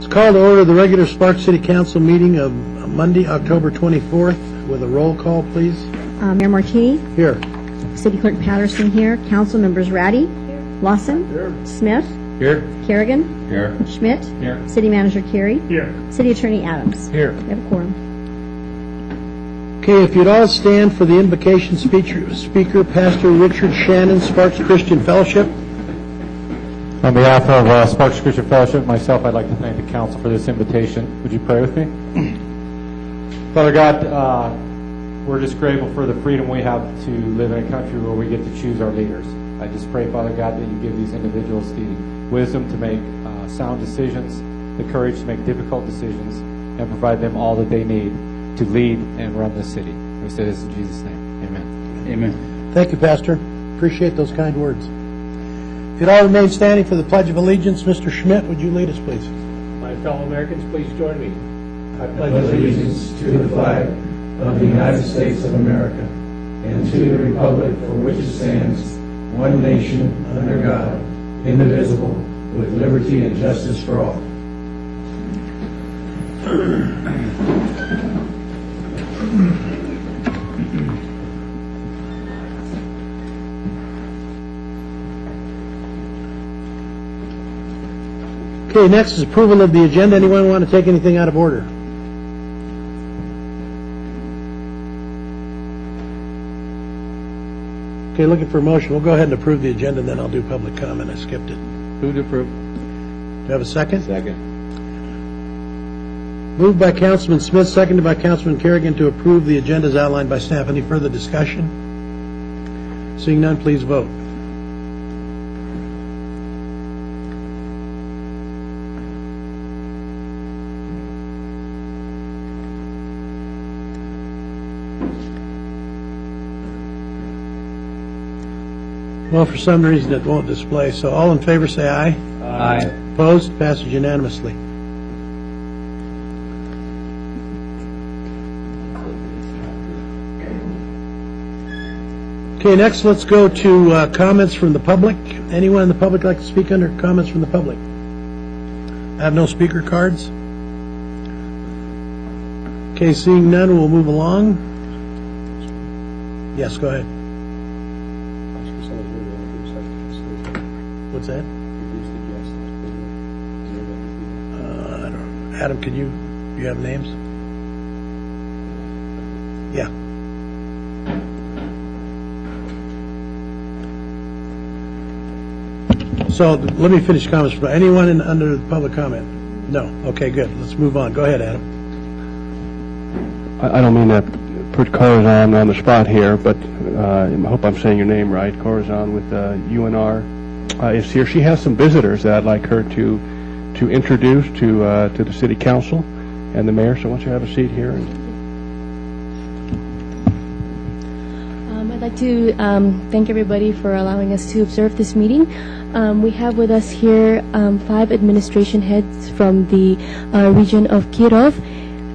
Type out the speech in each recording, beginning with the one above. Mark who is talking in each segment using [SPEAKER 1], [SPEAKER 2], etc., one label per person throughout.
[SPEAKER 1] call to order the regular Sparks City Council meeting of Monday, October 24th, with a roll call, please.
[SPEAKER 2] Mayor Martini.
[SPEAKER 1] Here.
[SPEAKER 2] City Clerk Patterson here. Council members Ratty. Here. Lawson. Here. Smith.
[SPEAKER 3] Here.
[SPEAKER 2] Kerrigan.
[SPEAKER 3] Here.
[SPEAKER 2] Schmidt.
[SPEAKER 3] Here.
[SPEAKER 2] City Manager Carey.
[SPEAKER 3] Here.
[SPEAKER 2] City Attorney Adams.
[SPEAKER 3] Here.
[SPEAKER 2] We have a quorum.
[SPEAKER 1] Okay, if you'd all stand for the invocation speaker, Pastor Richard Shannon, Sparks Christian Fellowship.
[SPEAKER 3] On behalf of Sparks Christian Fellowship, myself, I'd like to thank the council for this invitation. Would you pray with me? Father God, we're just grateful for the freedom we have to live in a country where we get to choose our leaders. I just pray, Father God, that you give these individuals the wisdom to make sound decisions, the courage to make difficult decisions, and provide them all that they need to lead and run this city. We say this in Jesus' name. Amen.
[SPEAKER 4] Amen.
[SPEAKER 1] Thank you, Pastor. Appreciate those kind words. If you'd all remain standing for the Pledge of Allegiance, Mr. Schmidt, would you lead us, please?
[SPEAKER 5] My fellow Americans, please join me.
[SPEAKER 6] I pledge allegiance to the flag of the United States of America and to the republic for which it stands, one nation, under God, indivisible, with liberty and justice for all.
[SPEAKER 1] Okay, next is approval of the agenda. Anyone want to take anything out of order? Okay, looking for a motion. We'll go ahead and approve the agenda, and then I'll do public comment. I skipped it.
[SPEAKER 3] Move to approve.
[SPEAKER 1] Do you have a second?
[SPEAKER 3] Second.
[SPEAKER 1] Moved by Councilman Smith, seconded by Councilman Kerrigan to approve the agenda as outlined by staff. Any further discussion? Seeing none, please vote. Well, for some reason it won't display. So all in favor say aye.
[SPEAKER 3] Aye.
[SPEAKER 1] Opposed? Passes unanimously. Okay, next let's go to comments from the public. Anyone in the public like to speak under comments from the public? I have no speaker cards. Okay, seeing none, we'll move along. Yes, go ahead. What's that? I don't know. Adam, do you have names? Yeah. So let me finish comments. Anyone under the public comment? No. Okay, good. Let's move on. Go ahead, Adam.
[SPEAKER 7] I don't mean to put Corazon on the spot here, but I hope I'm saying your name right. Corazon with UNR is here. She has some visitors that I'd like her to introduce to the City Council and the Mayor. So why don't you have a seat here?
[SPEAKER 8] I'd like to thank everybody for allowing us to observe this meeting. We have with us here 5 administration heads from the region of Kirov.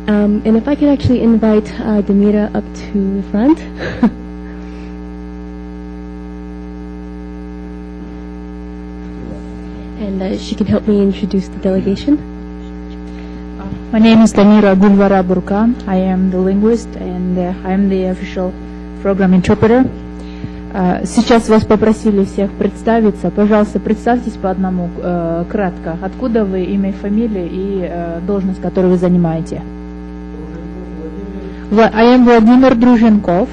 [SPEAKER 8] And if I could actually invite Demira up to the front. And she can help me introduce the delegation.
[SPEAKER 9] My name is Damira Gulvara Burkan. I am the linguist and I am the official program interpreter. Сейчас вас попросили всех представиться. Пожалуйста, представьтесь по одному кратко. Откуда вы, имя, фамилия и должность, которую вы занимаете? I am Vladimir Druzhenkov.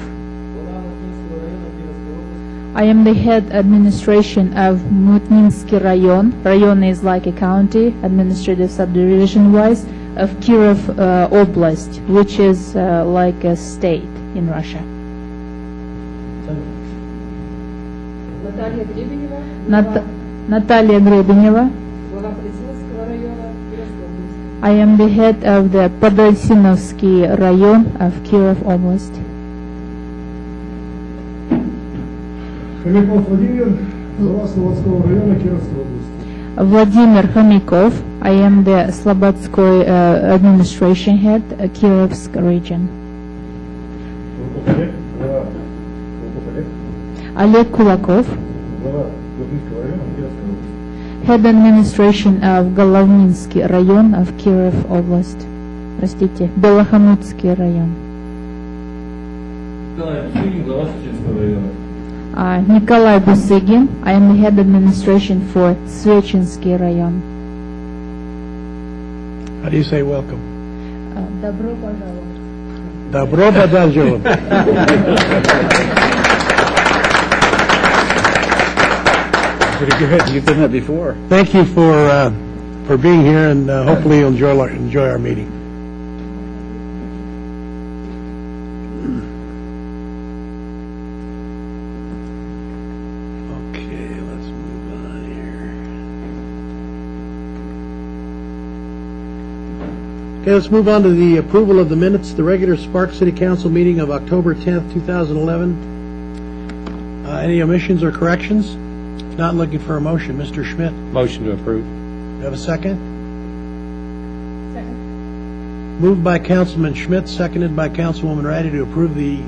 [SPEAKER 9] I am the head administration of Mutninsky Rayon. Rayon is like a county, administrative subdivision-wise, of Kirov Oblast, which is like a state in Russia. Natalia Grebineva. I am the head of the Podolsinovsky Rayon of Kirov Oblast. Vladimir Khomykov. I am the Slobodsky administration head, Kirovsk region. Oleg Kulakov. Head Administration of Головнинский район of Киров область. Простите, Белоханутский район. Николай Бусыгин. I am the Head Administration for Свечинский район.
[SPEAKER 1] How do you say welcome?
[SPEAKER 9] Добро пожаловать.
[SPEAKER 1] Добро пожаловать.
[SPEAKER 6] Pretty good. You've done that before.
[SPEAKER 1] Thank you for being here, and hopefully you'll enjoy our meeting. Okay, let's move on here. Okay, let's move on to the approval of the minutes of the regular Sparks City Council meeting of October 10th, 2011. Any omissions or corrections? Not looking for a motion. Mr. Schmidt.
[SPEAKER 5] Motion to approve.
[SPEAKER 1] Do you have a second? Second. Moved by Councilman Schmidt, seconded by Councilwoman Ratty to approve the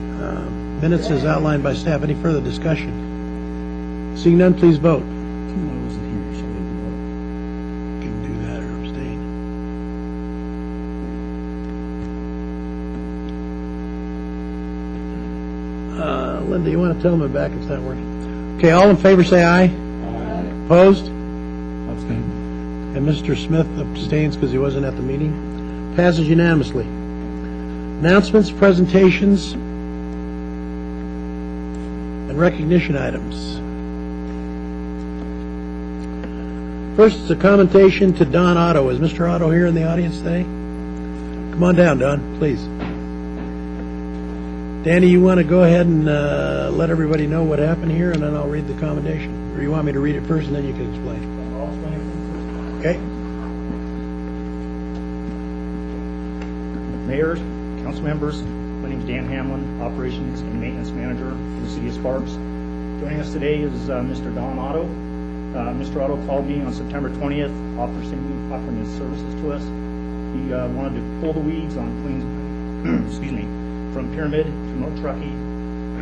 [SPEAKER 1] minutes as outlined by staff. Any further discussion? Seeing none, please vote. Can do that or abstain. Linda, you want to tell them back it's not working? Okay, all in favor say aye. Aye. Opposed?
[SPEAKER 6] Abstain.
[SPEAKER 1] And Mr. Smith abstains because he wasn't at the meeting. Passes unanimously. Announcements, presentations, and recognition items. First, it's a commentation to Don Otto. Is Mr. Otto here in the audience today? Come on down, Don, please. Danny, you want to go ahead and let everybody know what happened here, and then I'll read the commendation? Or you want me to read it first, and then you can explain? Okay.
[SPEAKER 4] Mayor, council members, my name is Dan Hamlin, Operations and Maintenance Manager for the City of Sparks. Joining us today is Mr. Don Otto. Mr. Otto called me on September 20th, offering his services to us. He wanted to pull the weeds on Queens, excuse me, from Pyramid to North Truckee,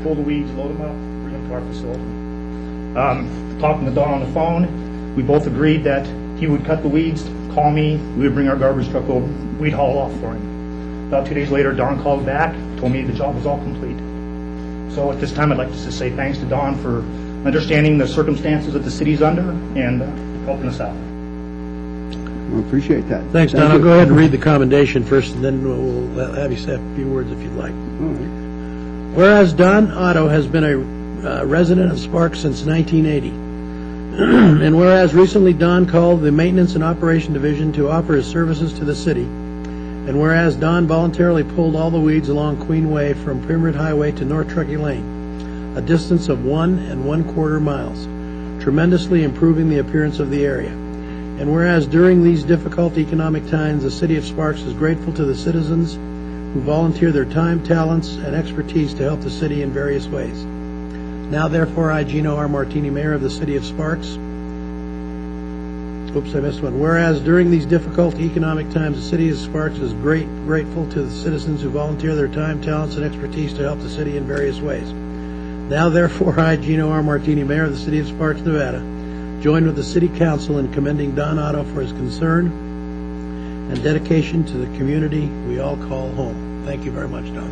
[SPEAKER 4] pull the weeds, load them up, bring them to our facility. Talking to Don on the phone, we both agreed that he would cut the weeds, call me, we would bring our garbage truck over, we'd haul off for him. About 2 days later, Don called back, told me the job was all complete. So at this time, I'd like to just say thanks to Don for understanding the circumstances that the city's under and helping us out.
[SPEAKER 10] I appreciate that.
[SPEAKER 1] Thanks, Don. I'll go ahead and read the commendation first, and then we'll have you say a few words if you'd like.
[SPEAKER 10] All right.
[SPEAKER 1] Whereas Don Otto has been a resident of Sparks since 1980, and whereas recently Don called the Maintenance and Operation Division to offer his services to the city, and whereas Don voluntarily pulled all the weeds along Queen Way from Pyramid Highway to North Truckee Lane, a distance of 1 1/4 miles, tremendously improving the appearance of the area. And whereas during these difficult economic times, the City of Sparks is grateful to the citizens who volunteer their time, talents, and expertise to help the city in various ways. Now, therefore, I, Gino R. Martini, Mayor of the City of Sparks. Oops, I missed one. Whereas during these difficult economic times, the City of Sparks is grateful to the citizens who volunteer their time, talents, and expertise to help the city in various ways. Now, therefore, I, Gino R. Martini, Mayor of the City of Sparks, Nevada, join with the City Council in commending Don Otto for his concern and dedication to the community we all call home. Thank you very much, Don.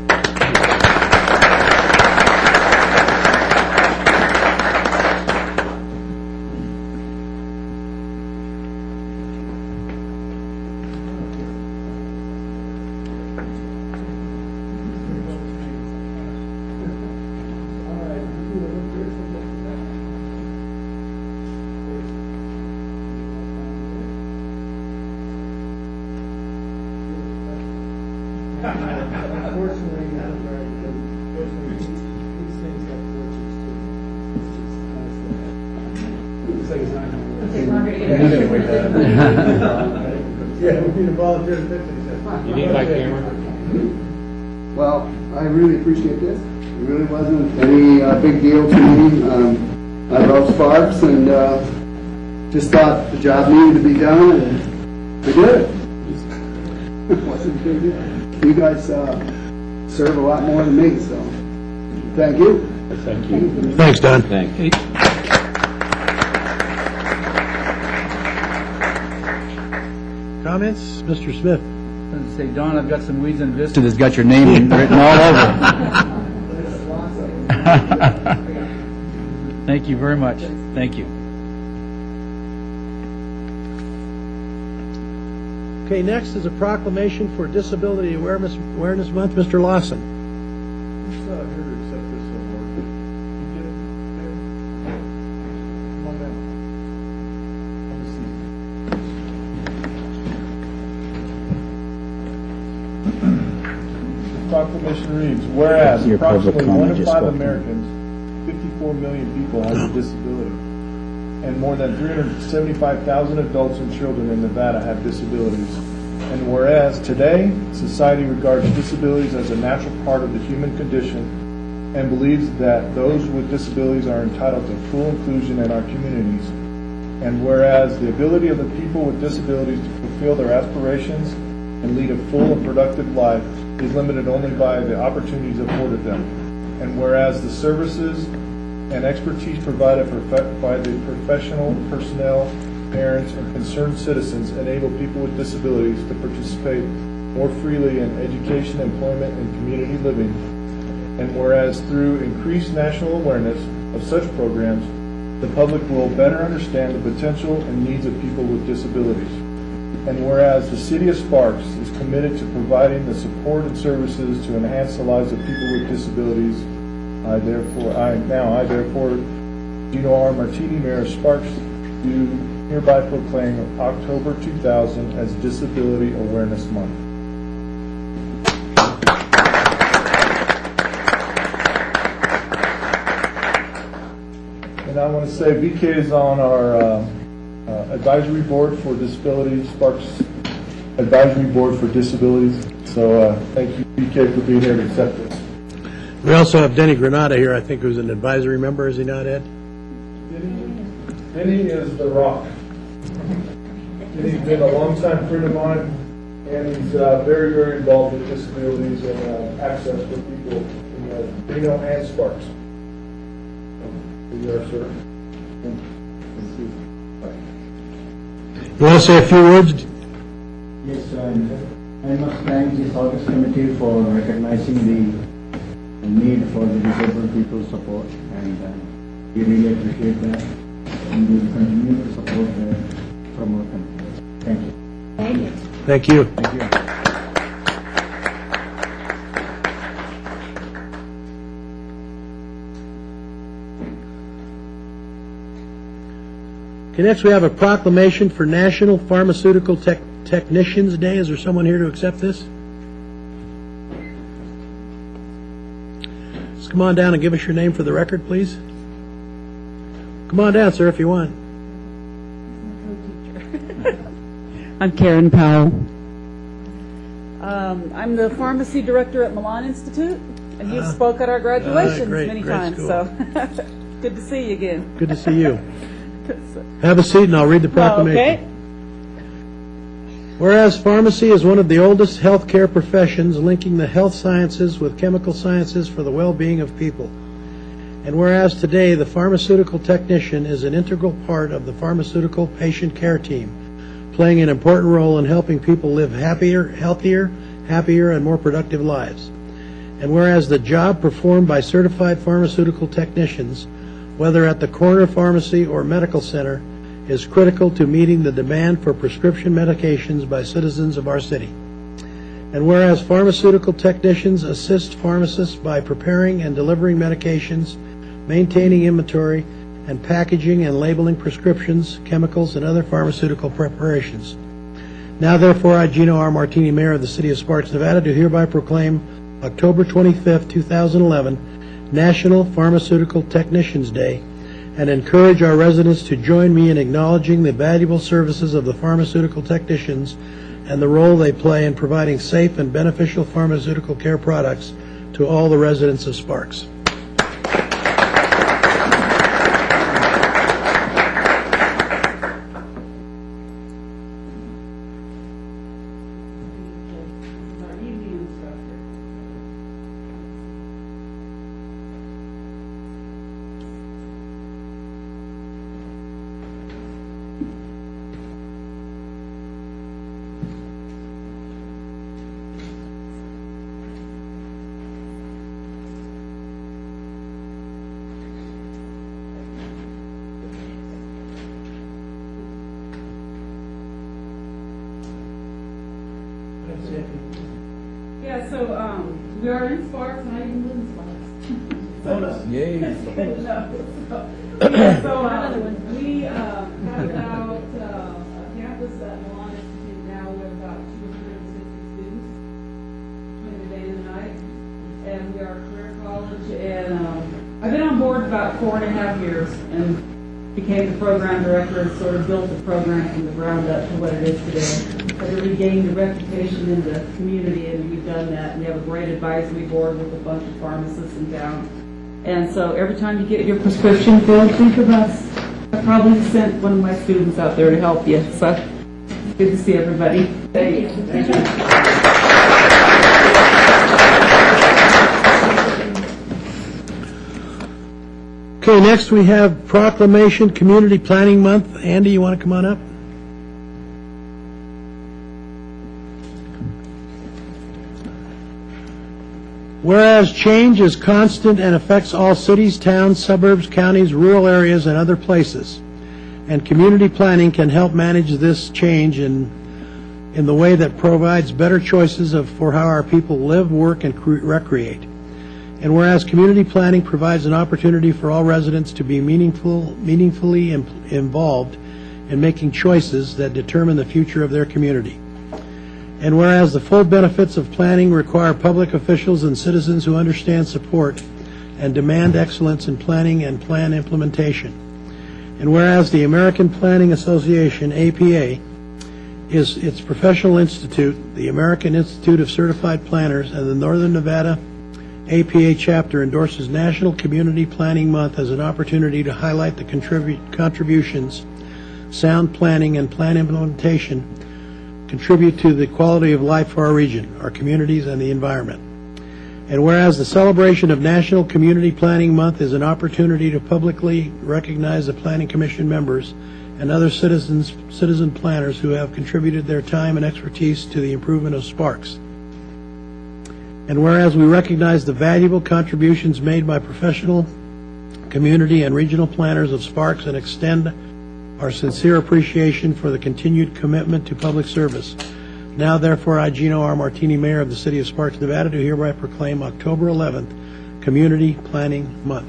[SPEAKER 1] Yeah, we need a volunteer to fix it.
[SPEAKER 5] You need my camera?
[SPEAKER 10] Well, I really appreciate this. It really wasn't any big deal to me. I love Sparks and just thought the job needed to be done, and we did it. It wasn't a big deal. You guys serve a lot more than me, so thank you.
[SPEAKER 5] Thank you.
[SPEAKER 1] Thanks, Don.
[SPEAKER 5] Thank you.
[SPEAKER 1] comments? Mr. Smith?
[SPEAKER 11] Let's say, Don, I've got some weeds and Vista that's got your name written all over. Thank you very much. Thank you.
[SPEAKER 1] Okay, next is a proclamation for Disability Awareness Month. Mr. Lawson.
[SPEAKER 6] Proclamation reads, whereas approximately 1 in 5 Americans, 54 million people have a disability, and more than 375,000 adults and children in Nevada have disabilities. And whereas today, society regards disabilities as a natural part of the human condition and believes that those with disabilities are entitled to full inclusion in our communities. And whereas the ability of the people with disabilities to fulfill their aspirations and lead a full and productive life is limited only by the opportunities afforded them. And whereas the services and expertise provided by the professional personnel, parents, and concerned citizens enable people with disabilities to participate more freely in education, employment, and community living. And whereas through increased national awareness of such programs, the public will better understand the potential and needs of people with disabilities. And whereas the City of Sparks is committed to providing the support and services to enhance the lives of people with disabilities, I therefore, Gino R. Martini, Mayor of Sparks, do hereby proclaim October 2000 as Disability Awareness Month. And I want to say BK is on our advisory board for disabilities, Sparks Advisory Board for Disabilities. So thank you, BK, for being here to accept this.
[SPEAKER 1] We also have Denny Granada here, I think, who's an advisory member. Is he not, Ed?
[SPEAKER 6] Denny is the rock. Denny's been a long-time friend of mine, and he's very, very involved with disabilities and access for people in Reno and Sparks. Here you are, sir.
[SPEAKER 1] You want to say a few words?
[SPEAKER 12] Yes, I must thank the August Committee for recognizing the need for the disabled people's support, and we really appreciate that, and we will continue to support the promote them. Thank you.
[SPEAKER 2] Thank you.
[SPEAKER 1] Thank you.
[SPEAKER 12] Thank you.
[SPEAKER 1] Okay, next we have a proclamation for National Pharmaceutical Technicians Day. Is there someone here to accept this? Just come on down and give us your name for the record, please. Come on down, sir, if you want.
[SPEAKER 13] I'm Karen Powell. I'm the pharmacy director at Milan Institute, and you've spoke at our graduations many times,
[SPEAKER 1] school.
[SPEAKER 13] so good to see you again.
[SPEAKER 1] Good to see you. Have a seat and I'll read the proclamation.
[SPEAKER 13] Okay.
[SPEAKER 1] Whereas pharmacy is one of the oldest healthcare professions linking the health sciences with chemical sciences for the well-being of people. And whereas today the pharmaceutical technician is an integral part of the pharmaceutical patient care team, playing an important role in helping people live happier, healthier, and more productive lives. And whereas the job performed by certified pharmaceutical technicians, whether at the corner pharmacy or medical center, is critical to meeting the demand for prescription medications by citizens of our city. And whereas pharmaceutical technicians assist pharmacists by preparing and delivering medications, maintaining inventory, and packaging and labeling prescriptions, chemicals, and other pharmaceutical preparations. Now therefore, I, Gino R. Martini, Mayor of the City of Sparks, Nevada, do hereby proclaim October 25th, 2011, National Pharmaceutical Technicians Day, and encourage our residents to join me in acknowledging the valuable services of the pharmaceutical technicians and the role they play in providing safe and beneficial pharmaceutical care products to all the residents of Sparks.
[SPEAKER 13] We are in Sparks, and I even live in Sparks.
[SPEAKER 11] Yay.
[SPEAKER 13] So we have about a campus at Milan Institute now. We have about 260 students between the day and the night. And we are a career college. And I've been on board about 4.5 years and became the program director and sort of built the program from the ground up to what it is today. But we gained a reputation in the community, and we've done that. We have a great advisory board with a bunch of pharmacists in town. And so every time you get your prescription filled, think of us. I probably sent one of my students out there to help you. So it's good to see everybody. Thank you. Thank you.
[SPEAKER 1] Okay, next we have Proclamation Community Planning Month. Andy, you want to come on up? Whereas change is constant and affects all cities, towns, suburbs, counties, rural areas, and other places, and community planning can help manage this change in the way that provides better choices for how our people live, work, and recreate. And whereas community planning provides an opportunity for all residents to be meaningfully involved in making choices that determine the future of their community. And whereas the full benefits of planning require public officials and citizens who understand, support, and demand excellence in planning and plan implementation. And whereas the American Planning Association, APA, is its professional institute, the American Institute of Certified Planners, and the Northern Nevada APA chapter endorses National Community Planning Month as an opportunity to highlight the contributions sound planning and plan implementation contribute to the quality of life for our region, our communities, and the environment. And whereas the celebration of National Community Planning Month is an opportunity to publicly recognize the Planning Commission members and other citizen planners who have contributed their time and expertise to the improvement of Sparks. And whereas we recognize the valuable contributions made by professional, community, and regional planners of Sparks and extend our sincere appreciation for the continued commitment to public service. Now, therefore, I, Gino R. Martini, Mayor of the City of Sparks, Nevada, do hereby proclaim October 11th Community Planning Month.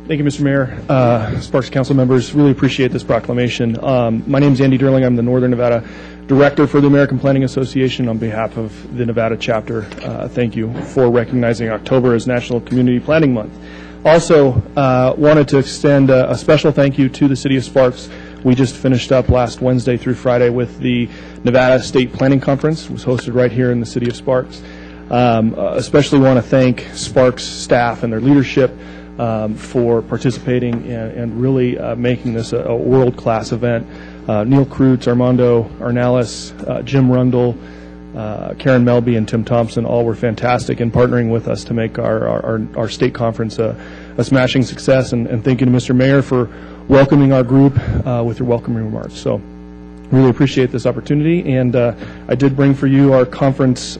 [SPEAKER 14] Thank you, Mr. Mayor, Sparks Council members. Really appreciate this proclamation. My name is Andy Durling. I'm the Northern Nevada Director for the American Planning Association. On behalf of the Nevada chapter, thank you for recognizing October as National Community Planning Month. Also, wanted to extend a special thank you to the City of Sparks. We just finished up last Wednesday through Friday with the Nevada State Planning Conference. It was hosted right here in the City of Sparks. Especially want to thank Sparks staff and their leadership for participating and really making this a world-class event. Neil Kreutz, Armando Arnales, Jim Rundle, Karen Melby, and Tim Thompson all were fantastic in partnering with us to make our state conference a smashing success. And thank you to Mr. Mayor for welcoming our group with your welcoming remarks. So really appreciate this opportunity. And I did bring for you our conference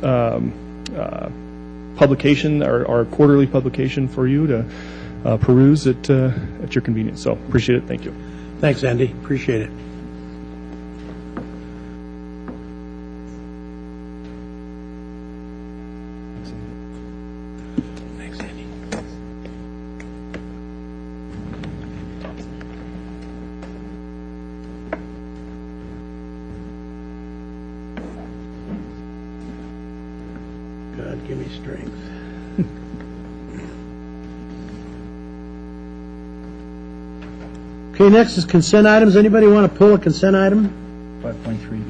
[SPEAKER 14] publication, our quarterly publication for you to peruse at your convenience. So appreciate it. Thank you.
[SPEAKER 1] Thanks, Andy. Appreciate it. Thanks, Andy. God, give me strength. Okay, next is consent items. Anybody want to pull a consent item?
[SPEAKER 11] 5.3.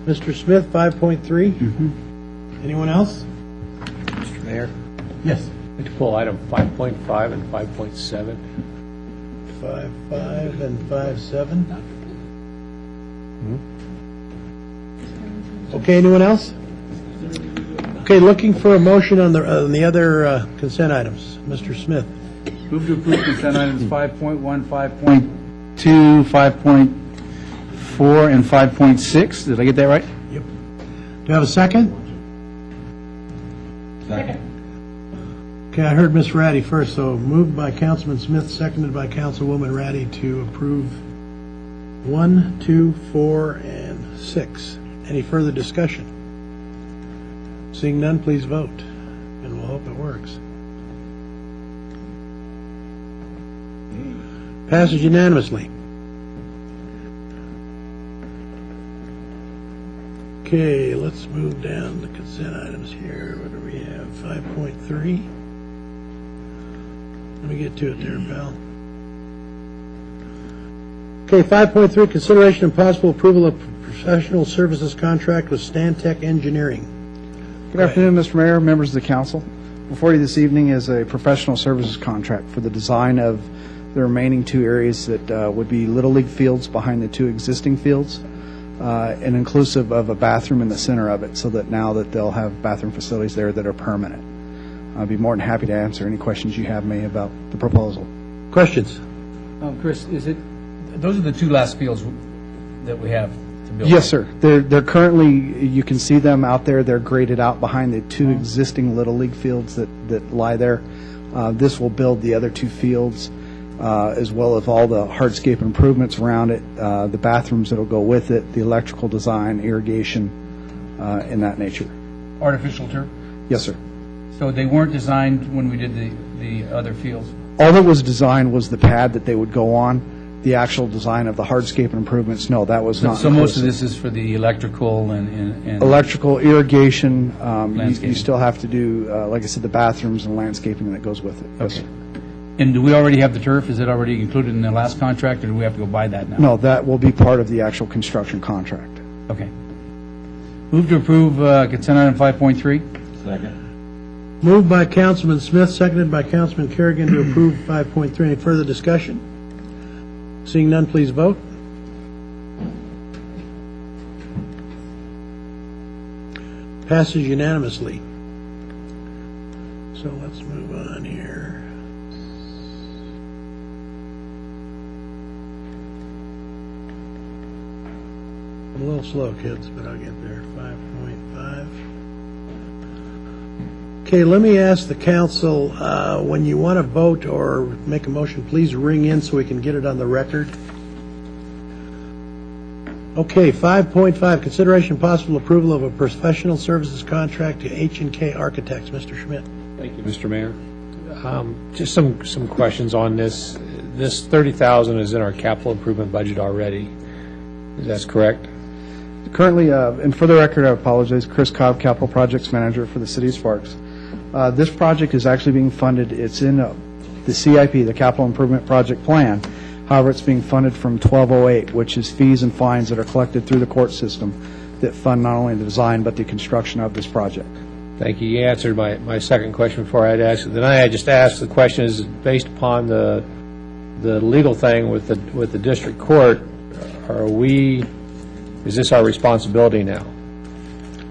[SPEAKER 1] Mr. Smith, 5.3. Anyone else?
[SPEAKER 5] Mr. Mayor?
[SPEAKER 1] Yes.
[SPEAKER 5] I'd like to pull item 5.5 and 5.7.
[SPEAKER 1] 5.5 and 5.7. Okay, anyone else? Okay, looking for a motion on the other consent items. Mr. Smith.
[SPEAKER 11] Move to approve consent items 5.1, 5.2, 5.5, 5.4 and 5.6. Did I get that right?
[SPEAKER 1] Yep. Do you have a second?
[SPEAKER 11] Second.
[SPEAKER 1] Okay, I heard Ms. Ratty first, so moved by Councilman Smith, seconded by Councilwoman Ratty to approve 1, 2, 4, and 6. Any further discussion? Seeing none, please vote, and we'll hope it works. Passes unanimously. Okay, let's move down the consent items here. What do we have? 5.3. Let me get to it there, pal. Okay, 5.3, consideration and possible approval of professional services contract with Stantec Engineering.
[SPEAKER 15] Good afternoon, Mr. Mayor, members of the council. Before you this evening is a professional services contract for the design of the remaining 2 areas that would be Little League fields behind the 2 existing fields, and inclusive of a bathroom in the center of it, so that now that they'll have bathroom facilities there that are permanent. I'd be more than happy to answer any questions you have me about the proposal.
[SPEAKER 1] Questions?
[SPEAKER 11] Chris, those are the 2 last fields that we have to build?
[SPEAKER 15] Yes, sir. They're currently, you can see them out there. They're graded out behind the 2 existing Little League fields that lie there. This will build the other 2 fields, as well as all the hardscape improvements around it, the bathrooms that will go with it, the electrical design, irrigation, in that nature.
[SPEAKER 11] Artificial turf?
[SPEAKER 15] Yes, sir.
[SPEAKER 11] So they weren't designed when we did the other fields?
[SPEAKER 15] All that was designed was the pad that they would go on. The actual design of the hardscape improvements, no, that was not.
[SPEAKER 11] So most of this is for the electrical and
[SPEAKER 15] electrical, irrigation.
[SPEAKER 11] Landscaping.
[SPEAKER 15] You still have to do, like I said, the bathrooms and landscaping that goes with it. Yes,
[SPEAKER 11] Okay. And do we already have the turf? Is it already included in the last contract, or do we have to go buy that now?
[SPEAKER 15] No, that will be part of the actual construction contract.
[SPEAKER 11] Okay. Move to approve consent item 5.3.
[SPEAKER 12] Second.
[SPEAKER 1] Moved by Councilman Smith, seconded by Councilman Kerrigan to approve 5.3. Any further discussion? Seeing none, please vote. Passes unanimously. So let's move on here. I'm a little slow, kids, but I'll get there. 5.5. Okay, let me ask the council, when you want to vote or make a motion, please ring in so we can get it on the record. Okay, 5.5, consideration and possible approval of a professional services contract to H&K Architects. Mr. Schmidt.
[SPEAKER 5] Thank you, Mr. Mayor. Just some questions on this. This $30,000 is in our capital improvement budget already. Is that correct?
[SPEAKER 15] Currently, and for the record, I apologize, Chris Cobb, Capital Projects Manager for the City of Sparks. This project is actually being funded. It's in the CIP, the Capital Improvement Project Plan. However, it's being funded from 1208, which is fees and fines that are collected through the court system that fund not only the design but the construction of this project.
[SPEAKER 5] Thank you. You answered my second question before I'd asked it. Then I had just asked the question, is based upon the legal thing with the district court, is this our responsibility now?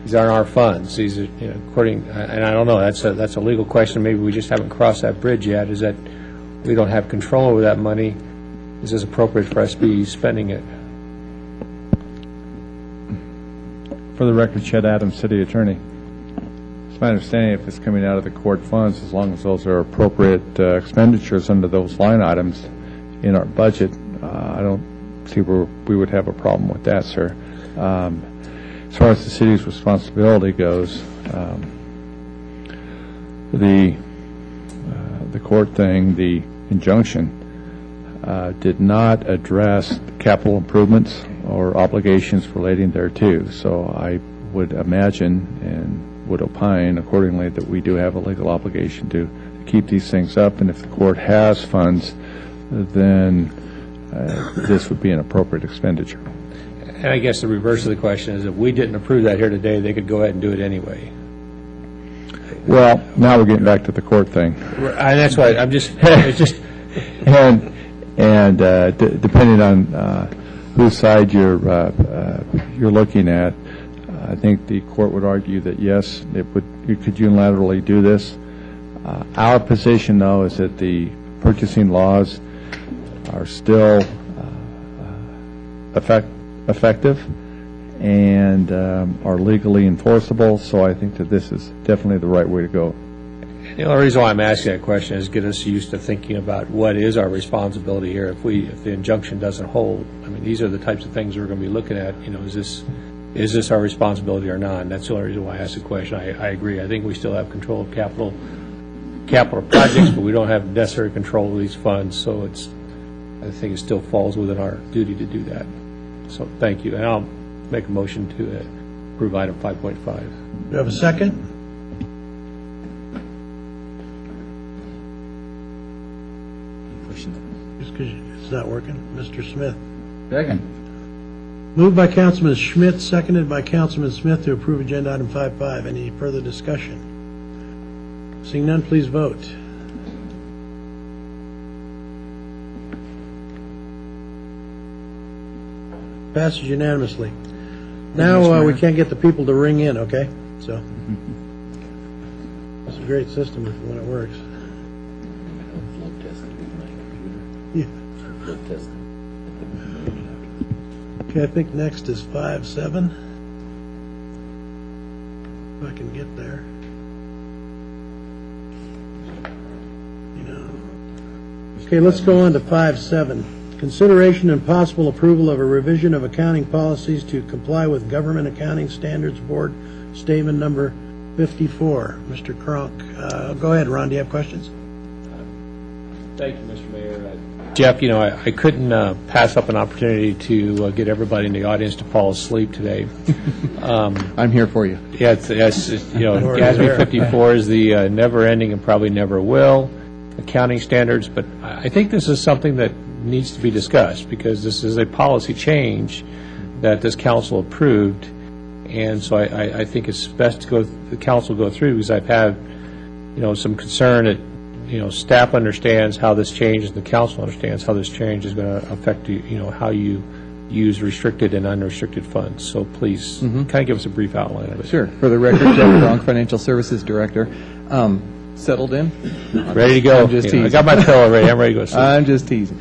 [SPEAKER 5] These aren't our funds. These are, according, and I don't know, that's a legal question. Maybe we just haven't crossed that bridge yet, is that we don't have control over that money. Is this appropriate for us to be spending it?
[SPEAKER 16] For the record, Chet Adams, City Attorney. It's my understanding if it's coming out of the court funds, as long as those are appropriate expenditures under those line items in our budget, I don't see where we would have a problem with that, sir. As far as the city's responsibility goes, the court thing, the injunction, did not address capital improvements or obligations relating thereto. So I would imagine and would opine accordingly that we do have a legal obligation to keep these things up, and if the court has funds, then this would be an appropriate expenditure.
[SPEAKER 5] And I guess the reverse of the question is, if we didn't approve that here today, they could go ahead and do it anyway.
[SPEAKER 16] Well, now we're getting back to the court thing.
[SPEAKER 5] And that's why I'm just, it's just.
[SPEAKER 16] and depending on whose side you're looking at, I think the court would argue that yes, you could unilaterally do this. Our position, though, is that the purchasing laws are still effective and are legally enforceable. So I think that this is definitely the right way to go.
[SPEAKER 5] The only reason why I'm asking that question is get us used to thinking about what is our responsibility here. If the injunction doesn't hold, I mean, these are the types of things we're going to be looking at. You know, is this our responsibility or not? And that's the only reason why I asked the question. I agree. I think we still have control of capital projects, but we don't have necessary control of these funds. So I think it still falls within our duty to do that. So thank you, and I'll make a motion to approve item 5.5.
[SPEAKER 1] Do you have a second? Just because it's not working. Mr. Smith.
[SPEAKER 11] Second.
[SPEAKER 1] Moved by Councilman Schmidt, seconded by Councilman Smith to approve agenda item 5.5. Any further discussion? Seeing none, please vote. Passes unanimously. Now we can't get the people to ring in, okay? So it's a great system when it works. Yeah. Okay, I think next is 5.7. If I can get there. Okay, let's go on to 5.7. Consideration and possible approval of a revision of accounting policies to comply with Government Accounting Standards Board Statement Number 54. Mr. Cronk, go ahead, Ron. Do you have questions?
[SPEAKER 5] Thank you, Mr. Mayor. Jeff, you know, I couldn't pass up an opportunity to get everybody in the audience to fall asleep today.
[SPEAKER 17] I'm here for you.
[SPEAKER 5] Yeah, it's you know, GASB 54 is the never-ending and probably never will accounting standards, but I think this is something that needs to be discussed because this is a policy change that this council approved, and so I think it's best to the council go through because I've had, you know, some concern that, you know, staff understands how this change and the council understands how this change is going to affect you know, how you use restricted and unrestricted funds. So please, kind of give us a brief outline of it.
[SPEAKER 17] Sure. For the record, Jeff Cronk, Financial Services Director. Settled in?
[SPEAKER 5] Ready to go.
[SPEAKER 17] I'm just teasing.
[SPEAKER 5] I got my pillow ready. I'm ready to go sleep.
[SPEAKER 17] I'm just teasing.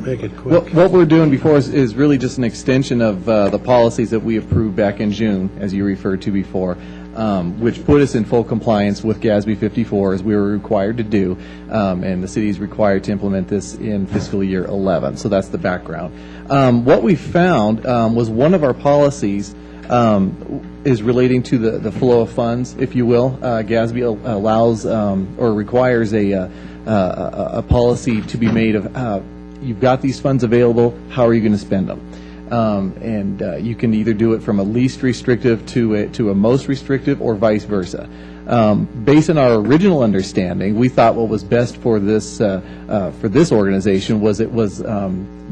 [SPEAKER 1] Make it quick.
[SPEAKER 17] What we're doing before is really just an extension of the policies that we approved back in June, as you referred to before, which put us in full compliance with GASB 54 as we were required to do, and the city is required to implement this in fiscal year 11. So that's the background. What we found was one of our policies is relating to the flow of funds, if you will. GASB allows or requires a policy to be made of you've got these funds available, how are you going to spend them? And you can either do it from a least restrictive to a most restrictive or vice versa. Based on our original understanding, we thought what was best for this organization was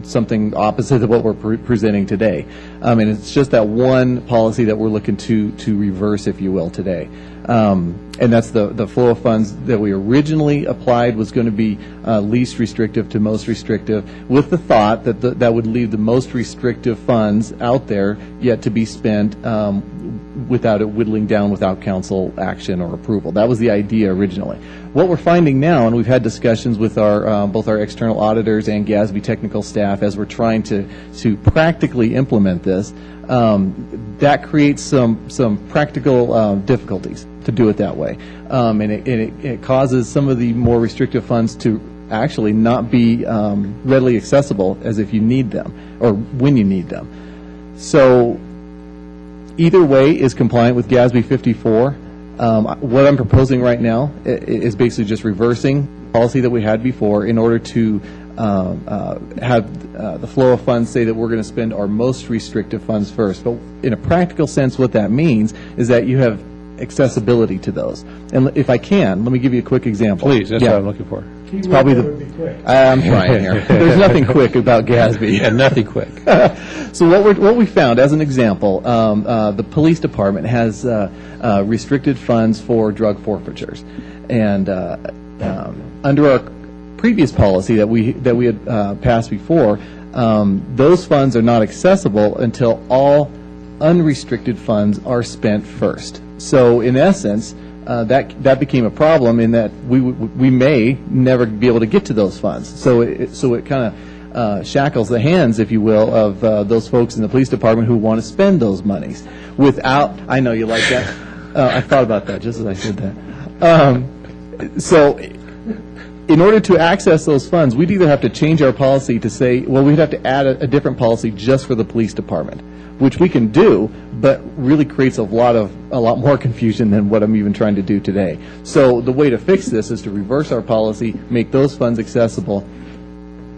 [SPEAKER 17] something opposite of what we're presenting today. And it's just that one policy that we're looking to reverse, if you will, today. And that's the flow of funds that we originally applied was going to be least restrictive to most restrictive, with the thought that that would leave the most restrictive funds out there yet to be spent without it whittling down without council action or approval. That was the idea originally. What we're finding now, and we've had discussions with our both our external auditors and GASB technical staff as we're trying to practically implement this, that creates some practical difficulties to do it that way, and it causes some of the more restrictive funds to actually not be readily accessible as if you need them or when you need them. So either way is compliant with GASB 54. What I'm proposing right now is basically just reversing the policy that we had before in order to have the flow of funds say that we're going to spend our most restrictive funds first. But in a practical sense, what that means is that you have accessibility to those. And if I can, let me give you a quick example.
[SPEAKER 5] Please, that's what I'm looking for.
[SPEAKER 17] It's probably I'm trying here. There's nothing quick about GASB.
[SPEAKER 5] Yeah, nothing quick.
[SPEAKER 17] So what we found, as an example, the police department has restricted funds for drug forfeitures, and under our previous policy that we had passed before, those funds are not accessible until all unrestricted funds are spent first. So in essence, that became a problem in that we may never be able to get to those funds. So it kind shackles the hands, if you will, of those folks in the police department who want to spend those monies without, I know you like that. I thought about that just as I said that. So in order to access those funds, we'd either have to change our policy to say, well, we'd have to add a different policy just for the police department, which we can do, but really creates a lot more confusion than what I'm even trying to do today. So the way to fix this is to reverse our policy, make those funds accessible,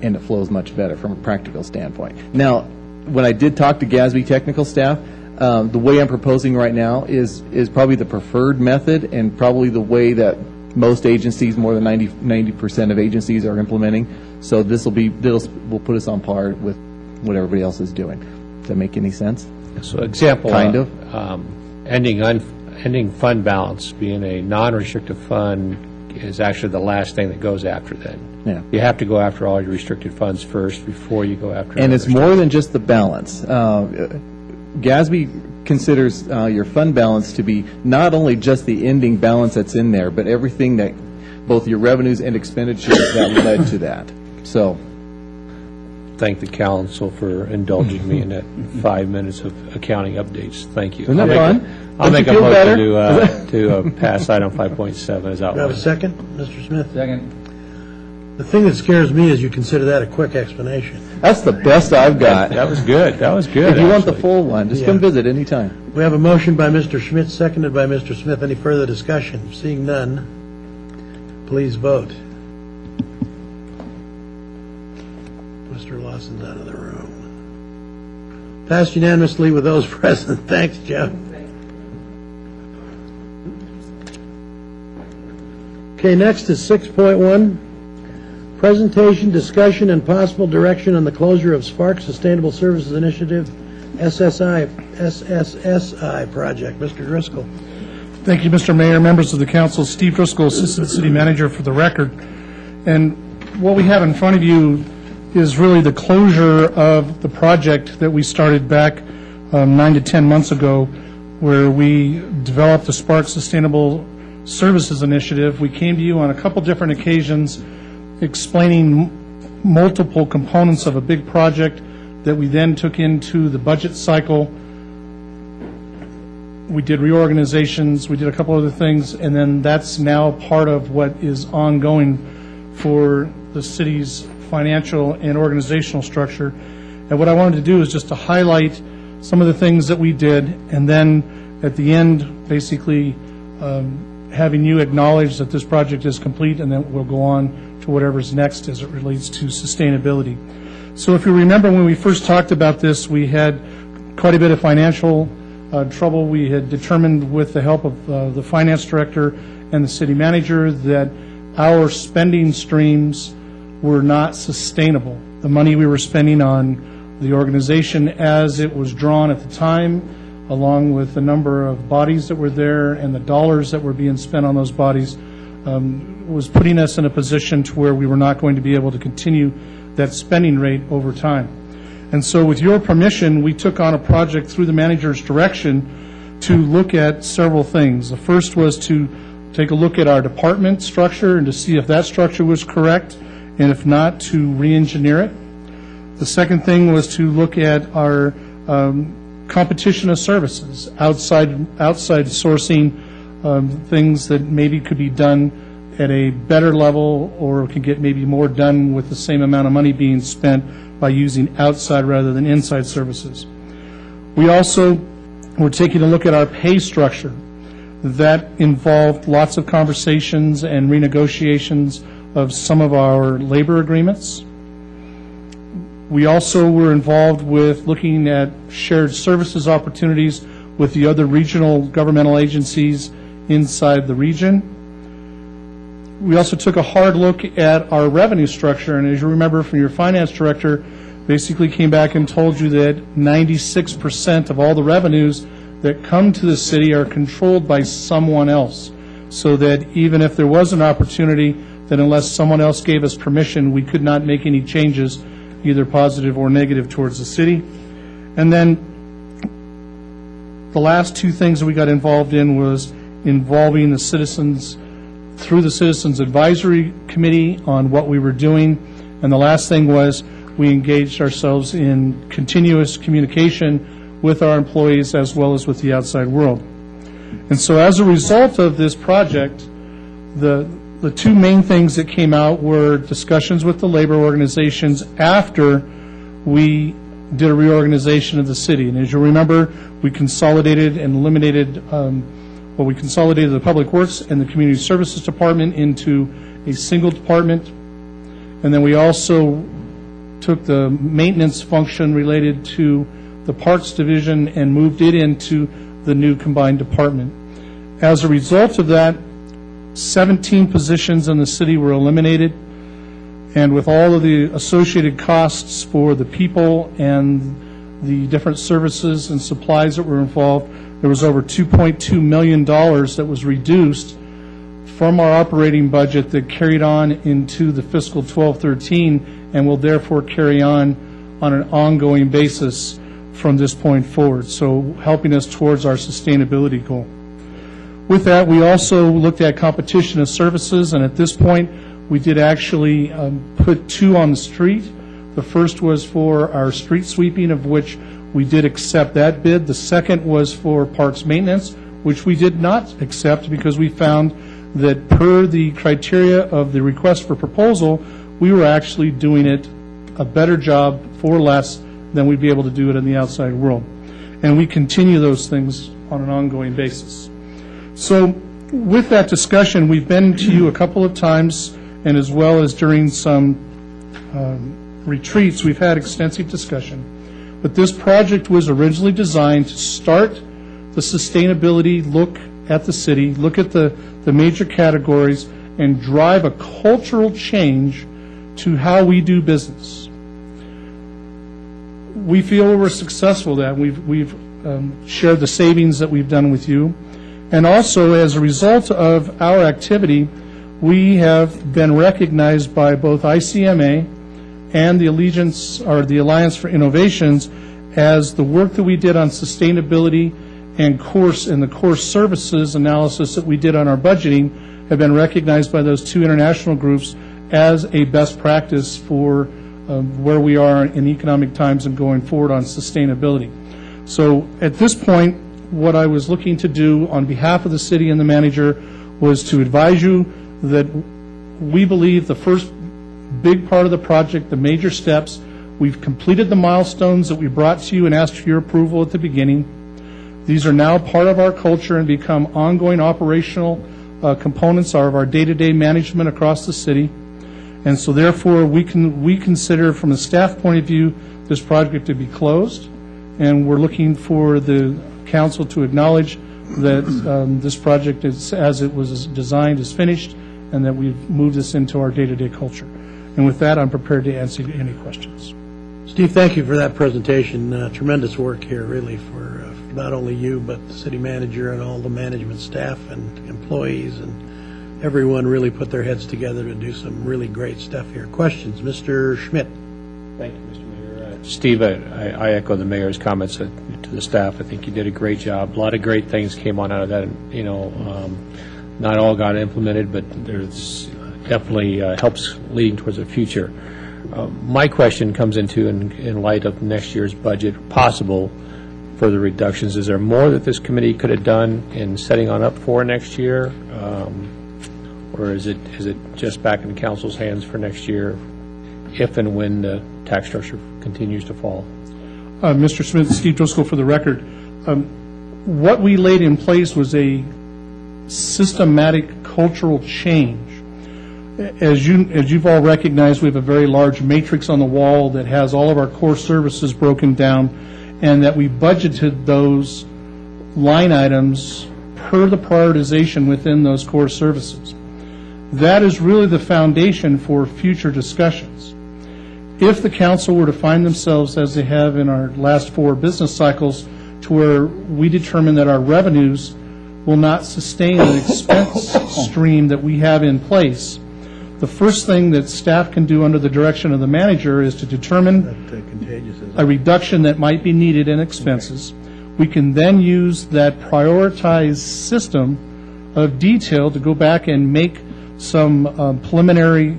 [SPEAKER 17] and it flows much better from a practical standpoint. Now, when I did talk to GASB technical staff, the way I'm proposing right now is probably the preferred method and probably the way that most agencies, more than 90% of agencies are implementing. So this will put us on par with what everybody else is doing. Does that make any sense?
[SPEAKER 5] So example,
[SPEAKER 17] kind of
[SPEAKER 5] ending fund balance being a non-restricted fund is actually the last thing that goes after then.
[SPEAKER 17] Yeah.
[SPEAKER 5] You have to go after all your restricted funds first before you go after.
[SPEAKER 17] And it's more than just the balance. GASB considers your fund balance to be not only just the ending balance that's in there, but everything that, both your revenues and expenditures that led to that. So,
[SPEAKER 5] thank the council for indulging me in that 5 minutes of accounting updates. Thank you.
[SPEAKER 17] Isn't that fun?
[SPEAKER 5] I'll make a motion to pass item 5.7 as
[SPEAKER 1] Do I have a
[SPEAKER 5] outlined.
[SPEAKER 1] second, Mr. Smith?
[SPEAKER 11] Second.
[SPEAKER 1] The thing that scares me is you consider that a quick explanation.
[SPEAKER 17] That's the best I've got.
[SPEAKER 5] That was good. That was good.
[SPEAKER 17] If you want the
[SPEAKER 5] actually.
[SPEAKER 17] full one, just come visit anytime.
[SPEAKER 1] We have a motion by Mr. Schmidt, seconded by Mr. Smith. Any further discussion? Seeing none, please vote. Mr. Lawson's out of the room. Passed unanimously with those present. Thanks, Jeff. Okay, next is 6.1. Presentation, discussion, and possible direction on the closure of Spark Sustainable Services Initiative, SSSI project. Mr. Driscoll.
[SPEAKER 18] Thank you, Mr. Mayor, members of the council. Steve Driscoll, Assistant City Manager for the record. And what we have in front of you is really the closure of the project that we started back 9 to 10 months ago, where we developed the Spark Sustainable Services Initiative. We came to you on a couple different occasions explaining multiple components of a big project that we then took into the budget cycle. We did reorganizations, we did a couple other things, and then that's now part of what is ongoing for the city's financial and organizational structure. And what I wanted to do is just to highlight some of the things that we did, and then at the end, basically having you acknowledge that this project is complete, and then we'll go on to whatever's next as it relates to sustainability. So if you remember when we first talked about this, we had quite a bit of financial trouble. We had determined with the help of the finance director and the city manager that our spending streams were not sustainable. The money we were spending on the organization as it was drawn at the time, along with the number of bodies that were there and the dollars that were being spent on those bodies, was putting us in a position to where we were not going to be able to continue that spending rate over time. And so with your permission, we took on a project through the manager's direction to look at several things. The first was to take a look at our department structure and to see if that structure was correct, and if not, to re-engineer it. The second thing was to look at our competition of services, outside sourcing things that maybe could be done at a better level or could get maybe more done with the same amount of money being spent by using outside rather than inside services. We also were taking a look at our pay structure. That involved lots of conversations and renegotiations of some of our labor agreements. We also were involved with looking at shared services opportunities with the other regional governmental agencies inside the region. We also took a hard look at our revenue structure, and as you remember from your finance director, basically came back and told you that 96% of all the revenues that come to the city are controlled by someone else, so that even if there was an opportunity, that unless someone else gave us permission, we could not make any changes, either positive or negative, towards the city. And then the last two things that we got involved in was involving the citizens through the Citizens Advisory Committee on what we were doing. And the last thing was we engaged ourselves in continuous communication with our employees as well as with the outside world. And so as a result of this project, the two main things that came out were discussions with the labor organizations after we did a reorganization of the city. And as you remember, we consolidated and eliminated, we consolidated the Public Works and the Community Services Department into a single department. And then we also took the maintenance function related to the Parks Division and moved it into the new combined department. As a result of that, 17 positions in the city were eliminated, and with all of the associated costs for the people and the different services and supplies that were involved, there was over $2.2 million that was reduced from our operating budget that carried on into the fiscal 12-13 and will therefore carry on an ongoing basis from this point forward, so helping us towards our sustainability goal. With that, we also looked at competition of services, and at this point, we did actually put two on the street. The first was for our street sweeping, of which we did accept that bid. The second was for parks maintenance, which we did not accept because we found that per the criteria of the request for proposal, we were actually doing it a better job for less than we'd be able to do it in the outside world. And we continue those things on an ongoing basis. So with that discussion, we've been to you a couple of times, and as well as during some retreats, we've had extensive discussion. But this project was originally designed to start the sustainability look at the city, look at the major categories, and drive a cultural change to how we do business. We feel we're successful at that. We've shared the savings that we've done with you. And also, as a result of our activity, we have been recognized by both ICMA and the Alliance for Innovations as the work that we did on sustainability and the core services analysis that we did on our budgeting have been recognized by those two international groups as a best practice for where we are in economic times and going forward on sustainability. So at this point, what I was looking to do on behalf of the city and the manager was to advise you that we believe the first big part of the project, the major steps, we've completed the milestones that we brought to you and asked for your approval at the beginning. These are now part of our culture and become ongoing operational components of our day-to-day management across the city. And so therefore, we consider from a staff point of view this project to be closed, and we're looking for the council to acknowledge that this project, as it was designed, is finished, and that we've moved this into our day-to-day culture. And with that, I'm prepared to answer any questions.
[SPEAKER 1] Steve, thank you for that presentation. Tremendous work here, really, for not only you, but the city manager and all the management staff and employees, and everyone really put their heads together to do some really great stuff here. Questions? Mr. Schmidt.
[SPEAKER 5] Thank you, Mr. Mayor. Steve, I echo the mayor's comments to the staff. I think you did a great job. A lot of great things came out of that. You know, not all got implemented, but there's definitely helps leading towards the future. My question comes into, in light of next year's budget, possible further reductions. Is there more that this committee could have done in setting on up for next year, or is it just back in the council's hands for next year, if and when the tax structure continues to fall?
[SPEAKER 18] Mr. Smith, Steve Driscoll for the record. What we laid in place was a systematic cultural change. As you've all recognized, we have a very large matrix on the wall that has all of our core services broken down, and that we budgeted those line items per the prioritization within those core services. That is really the foundation for future discussions. If the council were to find themselves, as they have in our last 4 business cycles, to where we determine that our revenues will not sustain an expense stream that we have in place, the first thing that staff can do under the direction of the manager is to determine a reduction that might be needed in expenses. We can then use that prioritized system of detail to go back and make some preliminary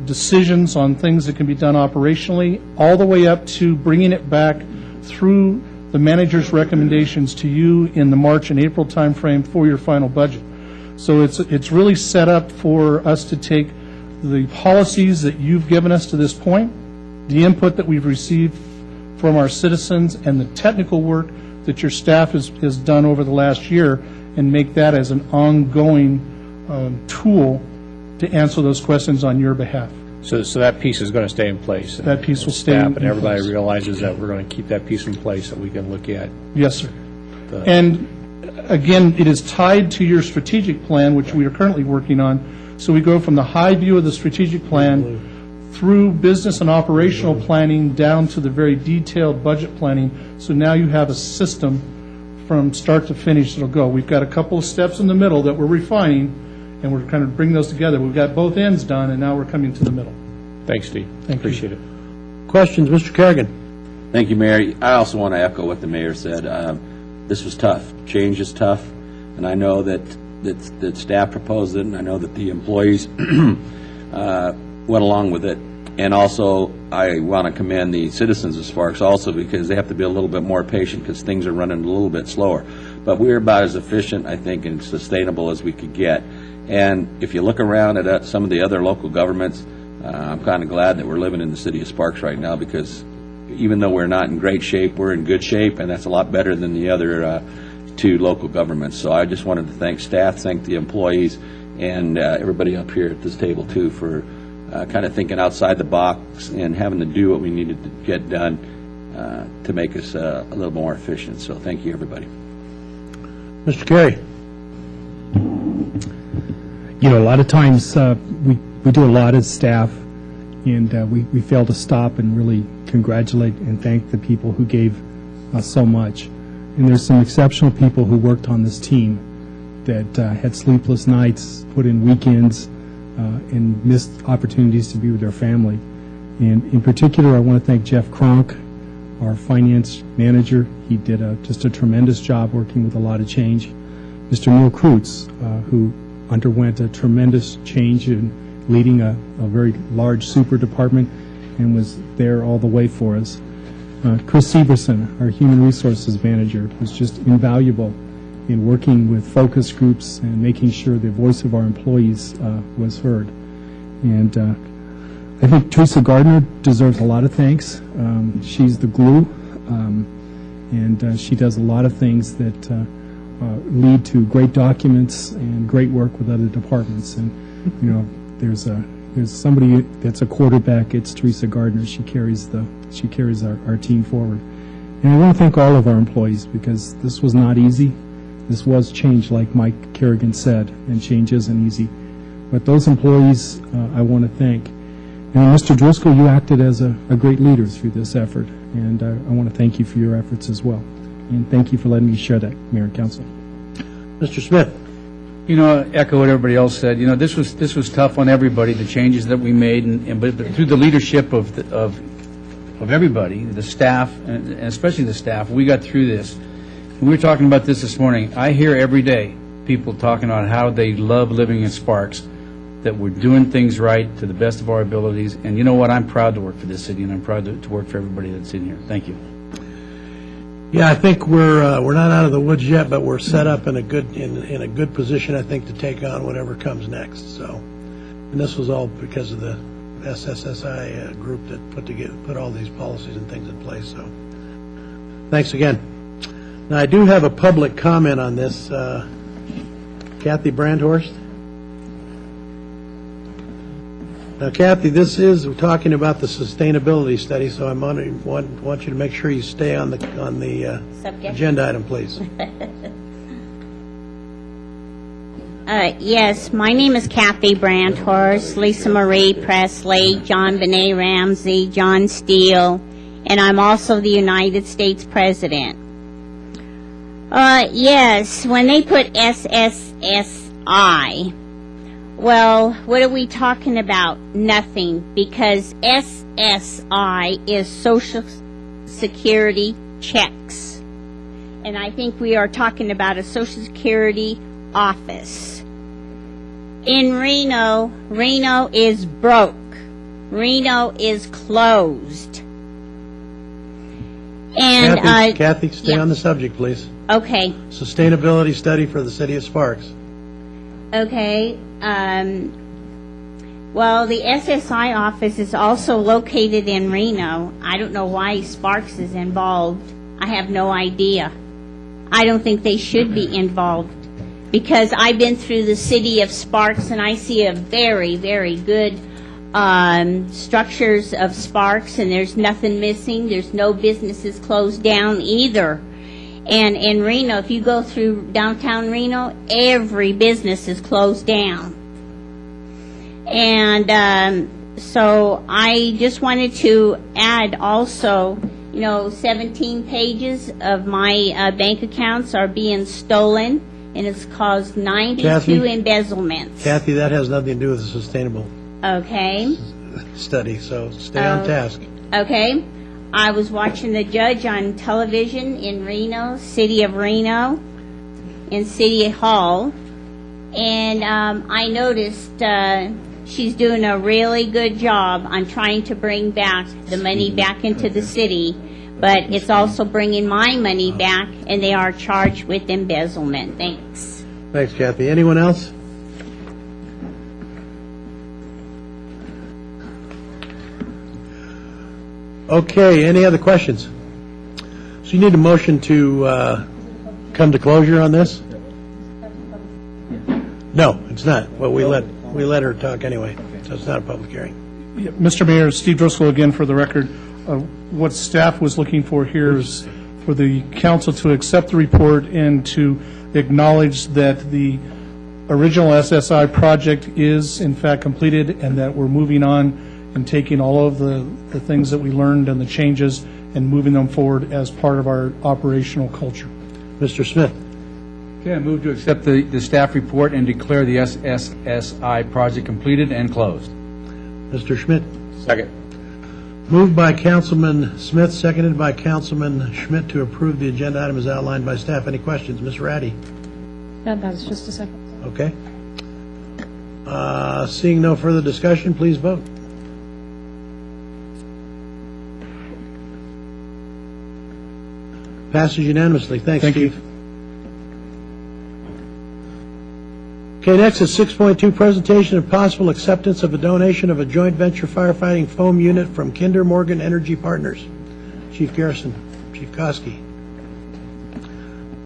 [SPEAKER 18] decisions on things that can be done operationally, all the way up to bringing it back through the manager's recommendations to you in the March and April timeframe for your final budget. So it's really set up for us to take the policies that you've given us to this point, the input that we've received from our citizens, and the technical work that your staff has done over the last year, and make that as an ongoing tool to answer those questions on your behalf.
[SPEAKER 5] So that piece is going to stay in place?
[SPEAKER 18] That piece will stay in place.
[SPEAKER 5] And everybody realizes that we're going to keep that piece in place that we can look at?
[SPEAKER 18] Yes, sir. And again, it is tied to your strategic plan, which we are currently working on. So we go from the high view of the strategic plan through business and operational planning down to the very detailed budget planning. So now you have a system from start to finish that'll go. We've got a couple of steps in the middle that we're refining, and we're kind of bringing those together. We've got both ends done, and now we're coming to the middle.
[SPEAKER 5] Thanks, Steve. Appreciate it.
[SPEAKER 1] Questions, Mr. Kerrigan?
[SPEAKER 19] Thank you, Mayor. I also want to echo what the mayor said. This was tough. Change is tough, and I know that staff proposed it, and I know that the employees went along with it. And also, I want to commend the citizens of Sparks also, because they have to be a little bit more patient because things are running a little bit slower. But we're about as efficient, I think, and sustainable as we could get. And if you look around at some of the other local governments, I'm kind of glad that we're living in the city of Sparks right now, because even though we're not in great shape, we're in good shape, and that's a lot better than the other two local governments. So I just wanted to thank staff, thank the employees, and everybody up here at this table, too, for kind of thinking outside the box and having to do what we needed to get done to make us a little more efficient. So thank you, everybody.
[SPEAKER 1] Mr. Carey.
[SPEAKER 20] You know, a lot of times we do a lot as staff, and we fail to stop and really congratulate and thank the people who gave us so much. And there's some exceptional people who worked on this team that had sleepless nights, put in weekends, and missed opportunities to be with their family. And in particular, I want to thank Jeff Kronk, our finance manager. He did just a tremendous job working with a lot of change. Mr. Neil Kreutz, who underwent a tremendous change in leading a very large super department and was there all the way for us. Chris Severson, our human resources manager, was just invaluable in working with focus groups and making sure the voice of our employees was heard. And I think Teresa Gardner deserves a lot of thanks. She's the glue, and she does a lot of things that lead to great documents and great work with other departments. And you know, there's somebody that's a quarterback. It's Teresa Gardner. She carries our team forward. And I want to thank all of our employees, because this was not easy. This was change, like Mike Kerrigan said, and change isn't easy. But those employees I want to thank. And Mr. Driscoll, you acted as a great leader through this effort, and I want to thank you for your efforts as well. And thank you for letting me share that, Mayor and Council.
[SPEAKER 1] Mr. Smith.
[SPEAKER 11] You know, echo what everybody else said. You know, this was tough on everybody, the changes that we made, but through the leadership of everybody, the staff, and especially the staff, we got through this. We were talking about this morning. I hear every day people talking about how they love living in Sparks, that we're doing things right to the best of our abilities. And you know what? I'm proud to work for this city, and I'm proud to work for everybody that's in here. Thank you.
[SPEAKER 1] Yeah, I think we're not out of the woods yet, but we're set up in a good position, I think, to take on whatever comes next. So, and this was all because of the SSSI group that put all these policies and things in place. So, thanks again. Now, I do have a public comment on this. Kathy Brandhorst. Now, Kathy, we're talking about the sustainability study, so I want you to make sure you stay on the agenda item, please.
[SPEAKER 21] Yes, my name is Kathy Brandhorst, Lisa Marie Presley, John Benet Ramsey, John Steele, and I'm also the United States President. Yes, when they put SSSI, well, what are we talking about? Nothing, because SSI is Social Security checks. And I think we are talking about a Social Security office. In Reno is broke. Reno is closed. And
[SPEAKER 1] Kathy, stay
[SPEAKER 21] yeah.
[SPEAKER 1] on the subject, please.
[SPEAKER 21] Okay.
[SPEAKER 1] Sustainability study for the city of Sparks.
[SPEAKER 21] Okay. Well, the SSI office is also located in Reno. I don't know why Sparks is involved. I have no idea. I don't think they should be involved because I've been through the city of Sparks and I see a very, very good structures of Sparks, and there's nothing missing. There's no businesses closed down either. And in Reno, if you go through downtown Reno, every business is closed down. And so I just wanted to add also, 17 pages of my bank accounts are being stolen, and it's caused 92 embezzlements.
[SPEAKER 1] Kathy, that has nothing to do with the sustainable study, so stay on task.
[SPEAKER 21] Okay. I was watching the judge on television in Reno, City of Reno, in City Hall, and I noticed she's doing a really good job on trying to bring back the money back into the city, but it's also bringing my money back, and they are charged with embezzlement. Thanks.
[SPEAKER 1] Thanks, Kathy. Anyone else? Okay, any other questions? So you need a motion to come to closure on this? No, it's not. Well, we let her talk anyway, so it's not a public hearing.
[SPEAKER 18] Yeah, Mr. Mayor, Steve Driscoll again for the record. What staff was looking for here is for the council to accept the report and to acknowledge that the original SSI project is in fact completed and that we're moving on and taking all of the things that we learned and the changes and moving them forward as part of our operational culture.
[SPEAKER 1] Mr. Smith.
[SPEAKER 11] Okay, I move to accept the staff report and declare the SSI project completed and closed.
[SPEAKER 1] Mr. Schmidt.
[SPEAKER 19] Second.
[SPEAKER 1] Moved by Councilman Smith, seconded by Councilman Schmidt to approve the agenda item as outlined by staff. Any questions? Ms. Ratty?
[SPEAKER 9] Yeah, that's just a second.
[SPEAKER 1] Okay. Seeing no further discussion, please vote. Passes unanimously. Thanks, Steve. Okay, next is 6.2, presentation of possible acceptance of a donation of a joint venture firefighting foam unit from Kinder Morgan Energy Partners. Chief Garrison, Chief Koski.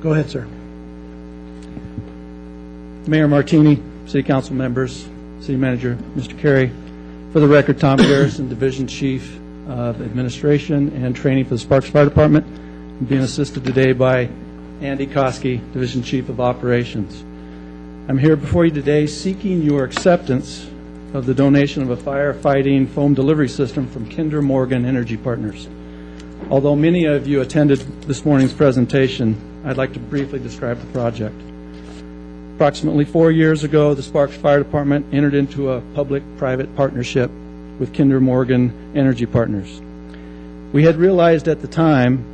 [SPEAKER 1] Go ahead, sir.
[SPEAKER 3] Mayor Martini, City Council members, City Manager, Mr. Carey. For the record, Tom Garrison, Division Chief of Administration and Training for the Sparks Fire Department. I'm being assisted today by Andy Koski, Division Chief of Operations. I'm here before you today seeking your acceptance of the donation of a firefighting foam delivery system from Kinder Morgan Energy Partners. Although many of you attended this morning's presentation, I'd like to briefly describe the project. Approximately 4 years ago, the Sparks Fire Department entered into a public-private partnership with Kinder Morgan Energy Partners. We had realized at the time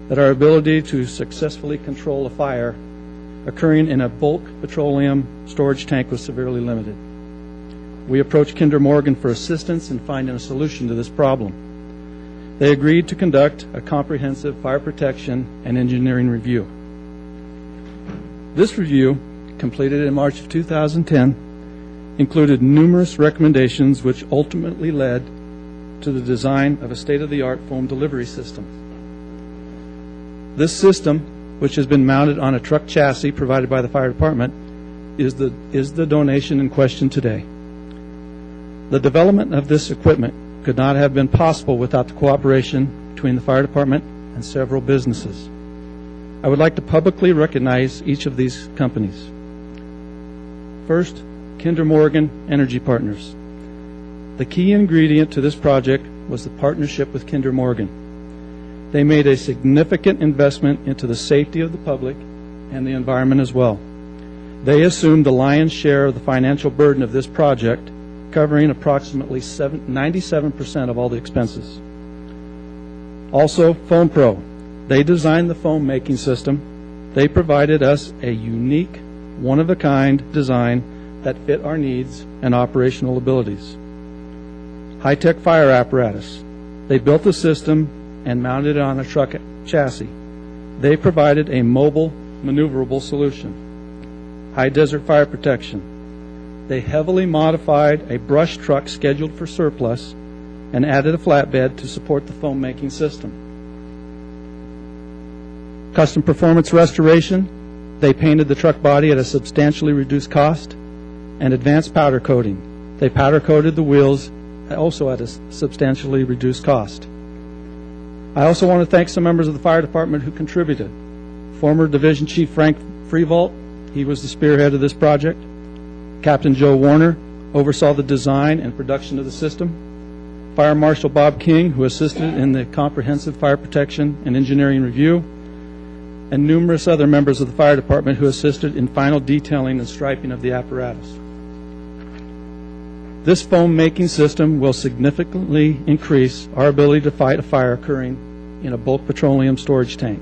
[SPEAKER 3] that our ability to successfully control a fire occurring in a bulk petroleum storage tank was severely limited. We approached Kinder Morgan for assistance in finding a solution to this problem. They agreed to conduct a comprehensive fire protection and engineering review. This review, completed in March of 2010, included numerous recommendations which ultimately led to the design of a state-of-the-art foam delivery system. This system, which has been mounted on a truck chassis provided by the fire department, is the donation in question today. The development of this equipment could not have been possible without the cooperation between the fire department and several businesses. I would like to publicly recognize each of these companies. First, Kinder Morgan Energy Partners. The key ingredient to this project was the partnership with Kinder Morgan. They made a significant investment into the safety of the public and the environment as well. They assumed the lion's share of the financial burden of this project, covering approximately 97% of all the expenses. Also, Foam Pro. They designed the foam making system. They provided us a unique, one-of-a-kind design that fit our needs and operational abilities. high-tech fire apparatus. They built the system and mounted it on a truck chassis. They provided a mobile, maneuverable solution. High desert fire protection. They heavily modified a brush truck scheduled for surplus and added a flatbed to support the foam making system. Custom performance restoration. They painted the truck body at a substantially reduced cost. And advanced powder coating. They powder coated the wheels also at a substantially reduced cost. I also want to thank some members of the fire department who contributed. Former Division Chief Frank Freevault, he was the spearhead of this project. Captain Joe Warner oversaw the design and production of the system. Fire Marshal Bob King, who assisted in the comprehensive fire protection and engineering review, and numerous other members of the fire department who assisted in final detailing and striping of the apparatus. This foam making system will significantly increase our ability to fight a fire occurring in a bulk petroleum storage tank.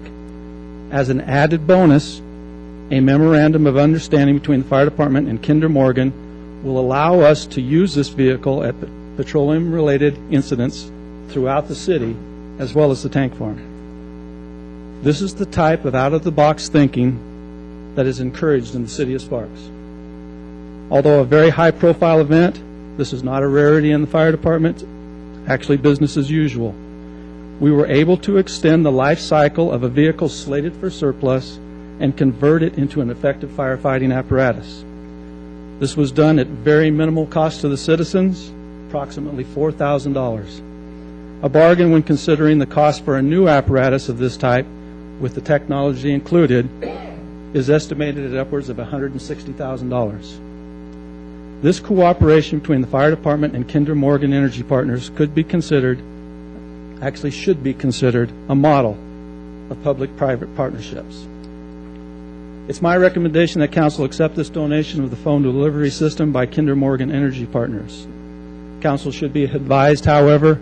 [SPEAKER 3] As an added bonus, a memorandum of understanding between the fire department and Kinder Morgan will allow us to use this vehicle at petroleum-related incidents throughout the city, as well as the tank farm. This is the type of out-of-the-box thinking that is encouraged in the city of Sparks. Although a very high-profile event, this is not a rarity in the fire department, actually business as usual. We were able to extend the life cycle of a vehicle slated for surplus and convert it into an effective firefighting apparatus. This was done at very minimal cost to the citizens, approximately $4,000. A bargain when considering the cost for a new apparatus of this type, with the technology included, is estimated at upwards of $160,000. This cooperation between the fire department and Kinder Morgan Energy Partners could be considered, actually should be considered, a model of public-private partnerships. It's my recommendation that Council accept this donation of the phone delivery system by Kinder Morgan Energy Partners. Council should be advised, however,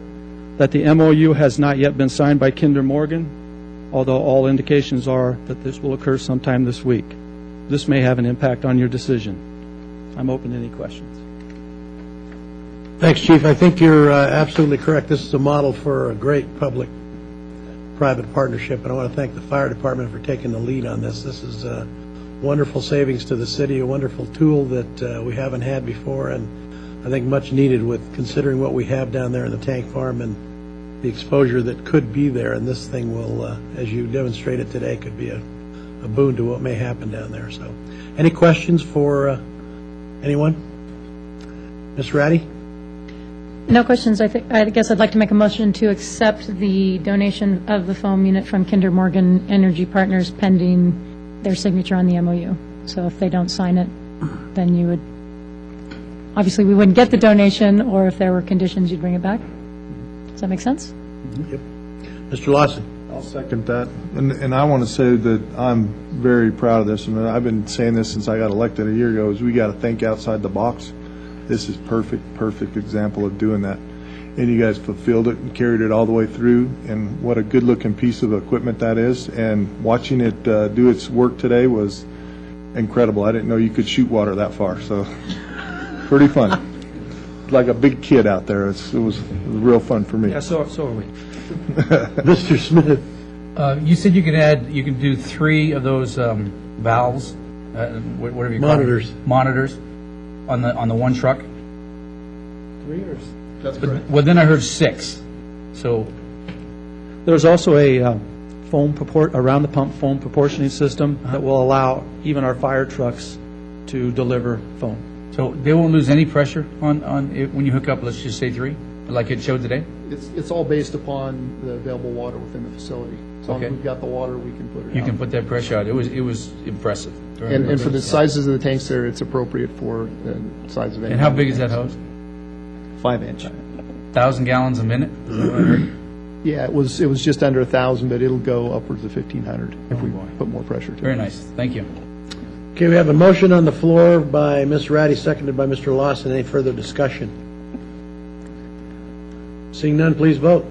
[SPEAKER 3] that the MOU has not yet been signed by Kinder Morgan, although all indications are that this will occur sometime this week. This may have an impact on your decision. I'm open to any questions.
[SPEAKER 1] Thanks, Chief. I think you're absolutely correct. This is a model for a great public-private partnership, and I want to thank the fire department for taking the lead on this. This is wonderful savings to the city, a wonderful tool that we haven't had before, and I think much needed with considering what we have down there in the tank farm and the exposure that could be there. And this thing will, as you demonstrated today, could be a boon to what may happen down there. So, any questions for anyone? Ms. Ratty?
[SPEAKER 7] No questions. I guess I'd like to make a motion to accept the donation of the foam unit from Kinder Morgan Energy Partners pending their signature on the MOU. So if they don't sign it, then you would, obviously we wouldn't get the donation, or if there were conditions, you'd bring it back. Does that make sense?
[SPEAKER 1] Yep. Mr. Lawson?
[SPEAKER 22] I'll second that. And I want to say that I'm very proud of this. And I've been saying this since I got elected a year ago, is we got to think outside the box. This is perfect example of doing that. And you guys fulfilled it and carried it all the way through. And what a good-looking piece of equipment that is. And watching it do its work today was incredible. I didn't know you could shoot water that far. So pretty fun. Like a big kid out there. It was real fun for me.
[SPEAKER 11] Yeah, so are we.
[SPEAKER 1] Mr. Smith.
[SPEAKER 11] You said you could do 3 of those valves, whatever you call
[SPEAKER 1] Monitors.
[SPEAKER 11] Monitors on the one truck.
[SPEAKER 1] 3 or?
[SPEAKER 22] That's correct.
[SPEAKER 11] Well, then I heard 6. So
[SPEAKER 3] there's also a around the pump foam proportioning system that will allow even our fire trucks to deliver foam.
[SPEAKER 11] So they won't lose any pressure on it when you hook up, let's just say 3, like it showed today?
[SPEAKER 23] It's all based upon the available water within the facility. As long as we've got the water, we can put it out.
[SPEAKER 11] You can put that pressure out. It was impressive.
[SPEAKER 23] And for the sizes of the tanks there, it's appropriate for the size of any.
[SPEAKER 11] And how big is that hose?
[SPEAKER 23] 5-inch.
[SPEAKER 11] 1,000 gallons a minute?
[SPEAKER 23] Yeah, it was just under 1,000, but it'll go upwards of 1,500 if we put more pressure to it.
[SPEAKER 11] Very nice. Thank you.
[SPEAKER 1] Okay, we have a motion on the floor by Ms. Ratty, seconded by Mr. Lawson. Any further discussion? Seeing none, please vote.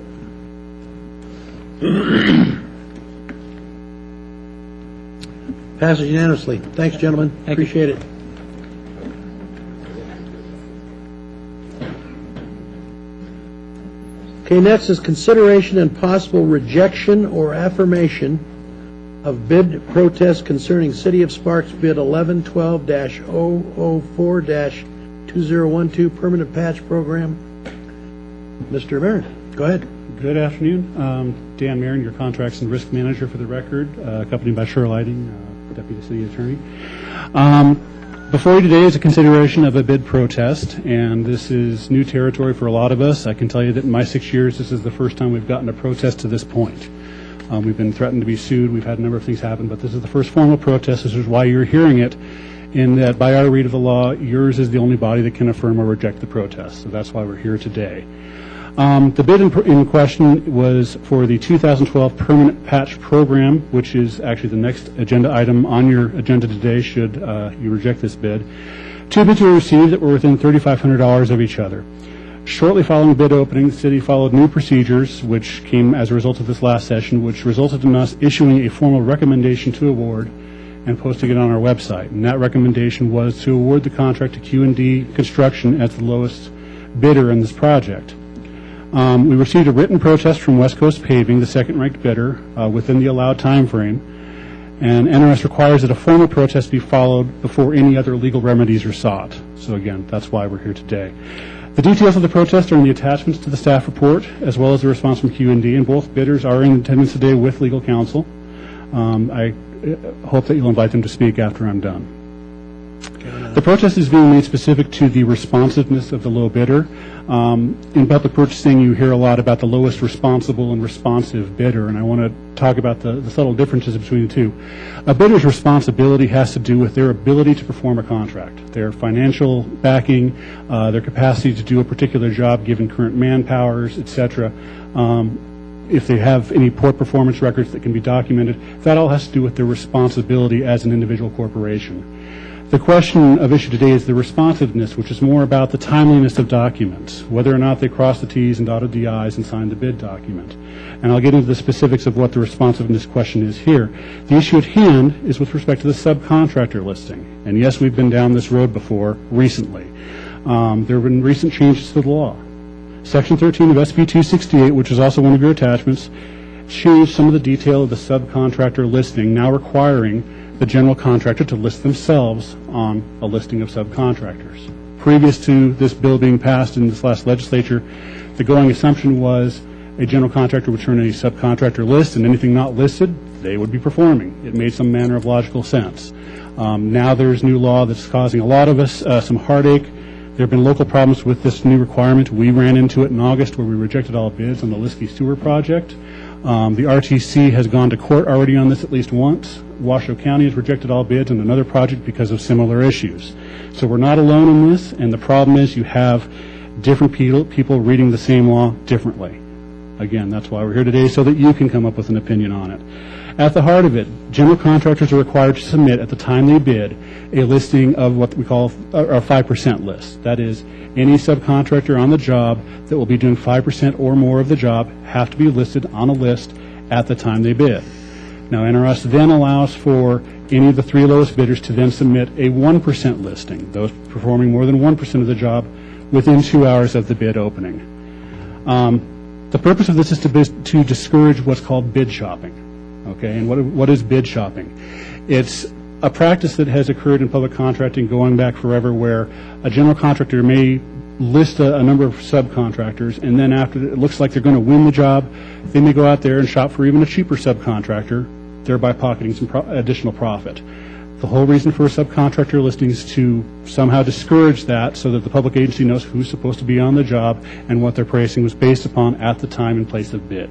[SPEAKER 1] Passes unanimously. Thanks, gentlemen. Appreciate it. Okay, next is consideration and possible rejection or affirmation of bid protest concerning City of Sparks bid 1112-004-2012 permanent patch program. Mr. Marin, go ahead.
[SPEAKER 4] Good afternoon. Dan Marin, your contracts and risk manager for the record, accompanied by Cheryl Lighting, Deputy City Attorney. Before you today is a consideration of a bid protest, and this is new territory for a lot of us. I can tell you that in my 6 years, this is the first time we've gotten a protest to this point. We've been threatened to be sued. We've had a number of things happen, but this is the first formal protest. This is why you're hearing it, in that by our read of the law, yours is the only body that can affirm or reject the protest. So that's why we're here today. The bid in question was for the 2012 Permanent Patch Program, which is actually the next agenda item on your agenda today should you reject this bid. 2 bids were received that were within $3,500 of each other. Shortly following bid opening, the city followed new procedures, which came as a result of this last session, which resulted in us issuing a formal recommendation to award and posting it on our website. And that recommendation was to award the contract to Q&D Construction as the lowest bidder in this project. We received a written protest from West Coast Paving, the second-ranked bidder, within the allowed time frame, and NRS requires that a formal protest be followed before any other legal remedies are sought. So again, that's why we're here today. The details of the protest are in the attachments to the staff report, as well as the response from Q&D, and both bidders are in attendance today with legal counsel. I hope that you'll invite them to speak after I'm done. The protest is being made specific to the responsiveness of the low bidder. In public purchasing, you hear a lot about the lowest responsible and responsive bidder, and I want to talk about the subtle differences between the two. A bidder's responsibility has to do with their ability to perform a contract, their financial backing, their capacity to do a particular job given current manpowers, etc. If they have any poor performance records that can be documented, that all has to do with their responsibility as an individual corporation. The question of issue today is the responsiveness, which is more about the timeliness of documents, whether or not they cross the T's and dotted the I's and signed the bid document. And I'll get into the specifics of what the responsiveness question is here. The issue at hand is with respect to the subcontractor listing. And yes, we've been down this road before recently. There have been recent changes to the law. Section 13 of SB 268, which is also one of your attachments, changed some of the detail of the subcontractor listing, now requiring the general contractor to list themselves on a listing of subcontractors. Previous to this bill being passed in this last legislature, the going assumption was a general contractor would turn a subcontractor list, and anything not listed, they would be performing. It made some manner of logical sense. Now there's new law that's causing a lot of us some heartache. There have been local problems with this new requirement. We ran into it in August where we rejected all bids on the Liskey Sewer project. The RTC has gone to court already on this at least once. Washoe County has rejected all bids on another project because of similar issues. So we're not alone in this, and the problem is you have different people reading the same law differently. Again, that's why we're here today, so that you can come up with an opinion on it. At the heart of it, general contractors are required to submit at the time they bid a listing of what we call a 5% list. That is, any subcontractor on the job that will be doing 5% or more of the job have to be listed on a list at the time they bid. Now, NRS then allows for any of the 3 lowest bidders to then submit a 1% listing, those performing more than 1% of the job within 2 hours of the bid opening. The purpose of this is to discourage what's called bid shopping. Okay, and what is bid shopping? It's a practice that has occurred in public contracting going back forever, where a general contractor may list a number of subcontractors, and then after it looks like they're going to win the job, they may go out there and shop for even a cheaper subcontractor, thereby pocketing some additional profit. The whole reason for a subcontractor listing is to somehow discourage that, so that the public agency knows who's supposed to be on the job and what their pricing was based upon at the time and place of bid.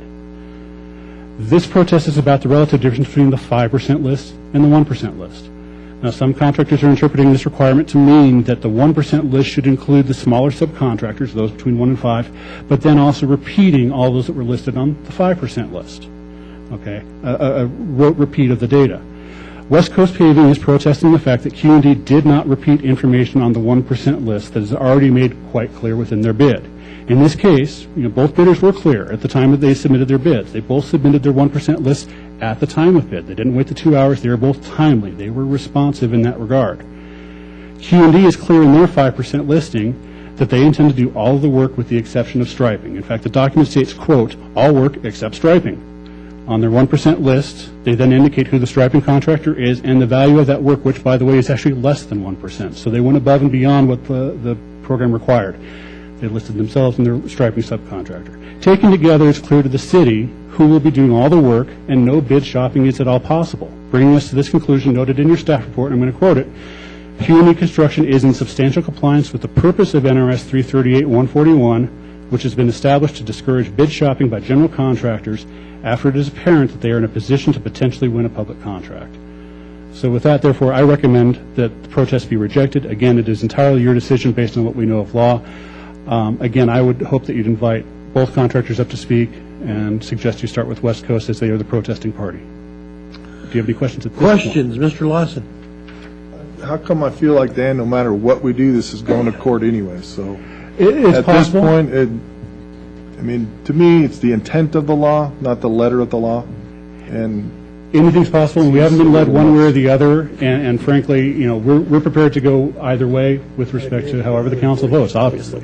[SPEAKER 4] This protest is about the relative difference between the 5% list and the 1% list. Now, some contractors are interpreting this requirement to mean that the 1% list should include the smaller subcontractors, those between 1 and 5, but then also repeating all those that were listed on the 5% list. Okay, a rote repeat of the data. West Coast Paving is protesting the fact that Q&D did not repeat information on the 1% list that is already made quite clear within their bid. In this case, both bidders were clear at the time that they submitted their bids. They both submitted their 1% list at the time of bid. They didn't wait the 2 hours. They were both timely. They were responsive in that regard. Q&D is clear in their 5% listing that they intend to do all of the work with the exception of striping. In fact, the document states, quote, all work except striping. On their 1% list, they then indicate who the striping contractor is and the value of that work, which, by the way, is actually less than 1%. So they went above and beyond what the program required. They listed themselves and their striping subcontractor. Taken together, it's clear to the city who will be doing all the work, and no bid shopping is at all possible. Bringing us to this conclusion noted in your staff report, and I'm going to quote it, Q&E Construction is in substantial compliance with the purpose of NRS 338-141, which has been established to discourage bid shopping by general contractors after it is apparent that they are in a position to potentially win a public contract. So with that, therefore, I recommend that the protest be rejected. Again, it is entirely your decision based on what we know of law. Again, I would hope that you'd invite both contractors up to speak and suggest you start with West Coast as they are the protesting party. Do you have any questions at this point?
[SPEAKER 1] Questions, Mr. Lawson?
[SPEAKER 22] How come I feel like, Dan, no matter what we do, this is going to court anyway? So
[SPEAKER 4] it's
[SPEAKER 22] at
[SPEAKER 4] possible.
[SPEAKER 22] This point, I mean, to me, it's the intent of the law, not the letter of the law. And
[SPEAKER 4] anything's possible, and we haven't been led one way or the other. And frankly, you know, we're prepared to go either way with respect to however the council votes. Obviously.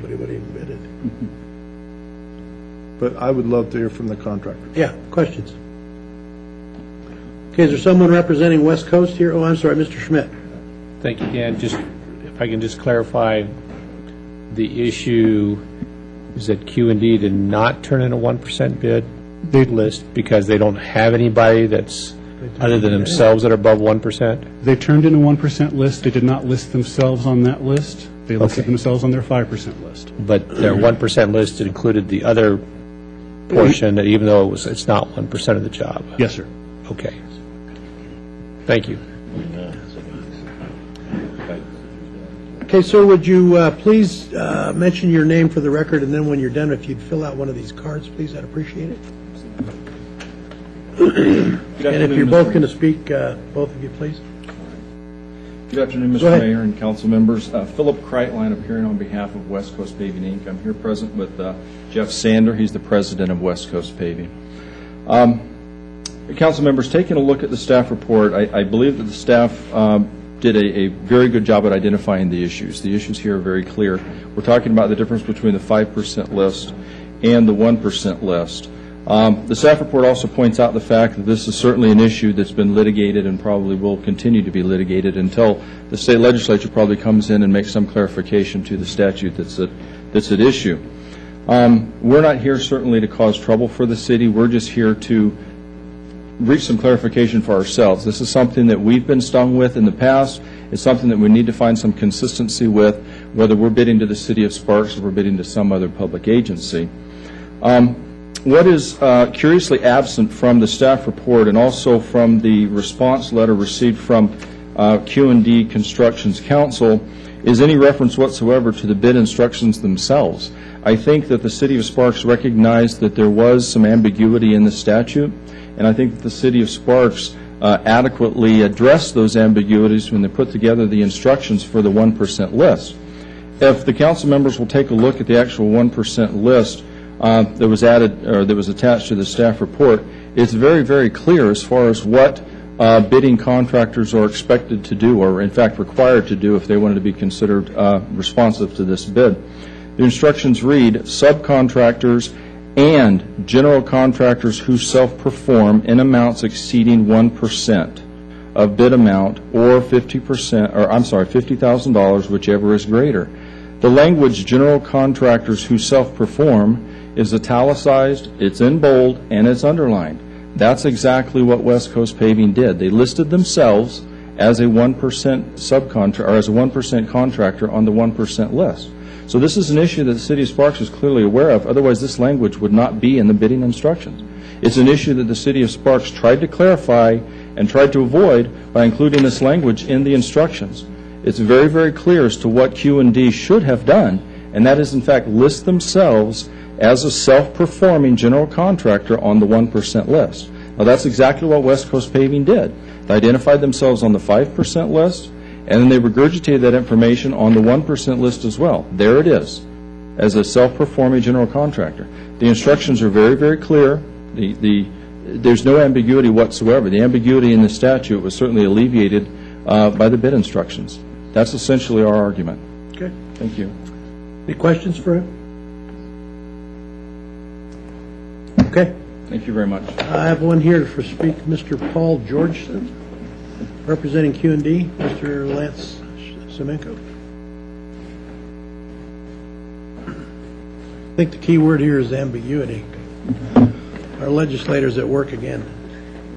[SPEAKER 22] But I would love to hear from the contractor.
[SPEAKER 1] Yeah, questions? Okay, is there someone representing West Coast here? Oh, I'm sorry, Mr. Schmidt.
[SPEAKER 5] Thank you, Dan. Just, if I can just clarify, the issue is that Q&D did not turn in a 1% bid list because they don't have anybody that's other than themselves that are above 1%?
[SPEAKER 4] They turned in a 1% list. They did not list themselves on that list. They listed themselves on their 5% list.
[SPEAKER 5] But their 1% list included the other portion, that even though it's not 1% of the job?
[SPEAKER 4] Yes, sir.
[SPEAKER 5] Okay. Thank you.
[SPEAKER 1] Okay, sir, would you please mention your name for the record, and then when you're done, if you'd fill out one of these cards, please, I'd appreciate it. And if you're both going to speak, both of you, please.
[SPEAKER 6] Good afternoon, Mr. Mayor and council members. Philip Kreitline, appearing on behalf of West Coast Paving, Inc. I'm here present with Jeff Sander. He's the president of West Coast Paving. Council members, taking a look at the staff report, I believe that the staff did a very good job at identifying the issues. The issues here are very clear. We're talking about the difference between the 5% list and the 1% list. The staff report also points out the fact that this is certainly an issue that's been litigated and probably will continue to be litigated until the state legislature probably comes in and makes some clarification to the statute that's at issue. We're not here certainly to cause trouble for the city. We're just here to reach some clarification for ourselves. This is something that we've been stung with in the past. It's something that we need to find some consistency with, whether we're bidding to the city of Sparks or we're bidding to some other public agency. What is curiously absent from the staff report and also from the response letter received from Q&D Construction's counsel is any reference whatsoever to the bid instructions themselves. I think that the city of Sparks recognized that there was some ambiguity in the statute, and I think that the city of Sparks adequately addressed those ambiguities when they put together the instructions for the 1% list. If the council members will take a look at the actual 1% list that was added or that was attached to the staff report, it's very, very clear as far as what bidding contractors are expected to do, or in fact required to do if they wanted to be considered responsive to this bid. The instructions read, subcontractors and general contractors who self-perform in amounts exceeding 1% of bid amount or 50%, or I'm sorry, $50,000, whichever is greater. The language general contractors who self-perform is italicized, it's in bold, and it's underlined. That's exactly what West Coast Paving did. They listed themselves as a 1% subcontractor, or as a 1% contractor on the 1% list. So this is an issue that the city of Sparks is clearly aware of. Otherwise, this language would not be in the bidding instructions. It's an issue that the city of Sparks tried to clarify and tried to avoid by including this language in the instructions. It's very, very clear as to what Q&D should have done, and that is, in fact, list themselves as a self-performing general contractor on the 1% list. Now, that's exactly what West Coast Paving did. They identified themselves on the 5% list, and then they regurgitated that information on the 1% list as well. There it is, as a self-performing general contractor. The instructions are very, very clear. There's no ambiguity whatsoever. The ambiguity in the statute was certainly alleviated by the bid instructions. That's essentially our argument.
[SPEAKER 1] Okay.
[SPEAKER 6] Thank you.
[SPEAKER 1] Any questions for him? Okay.
[SPEAKER 6] Thank you very much.
[SPEAKER 1] I have one here for speak, Mr. Paul Georgeson, representing Q&D, Mr. Lance Semenko. I think the key word here is ambiguity. Our legislators at work again.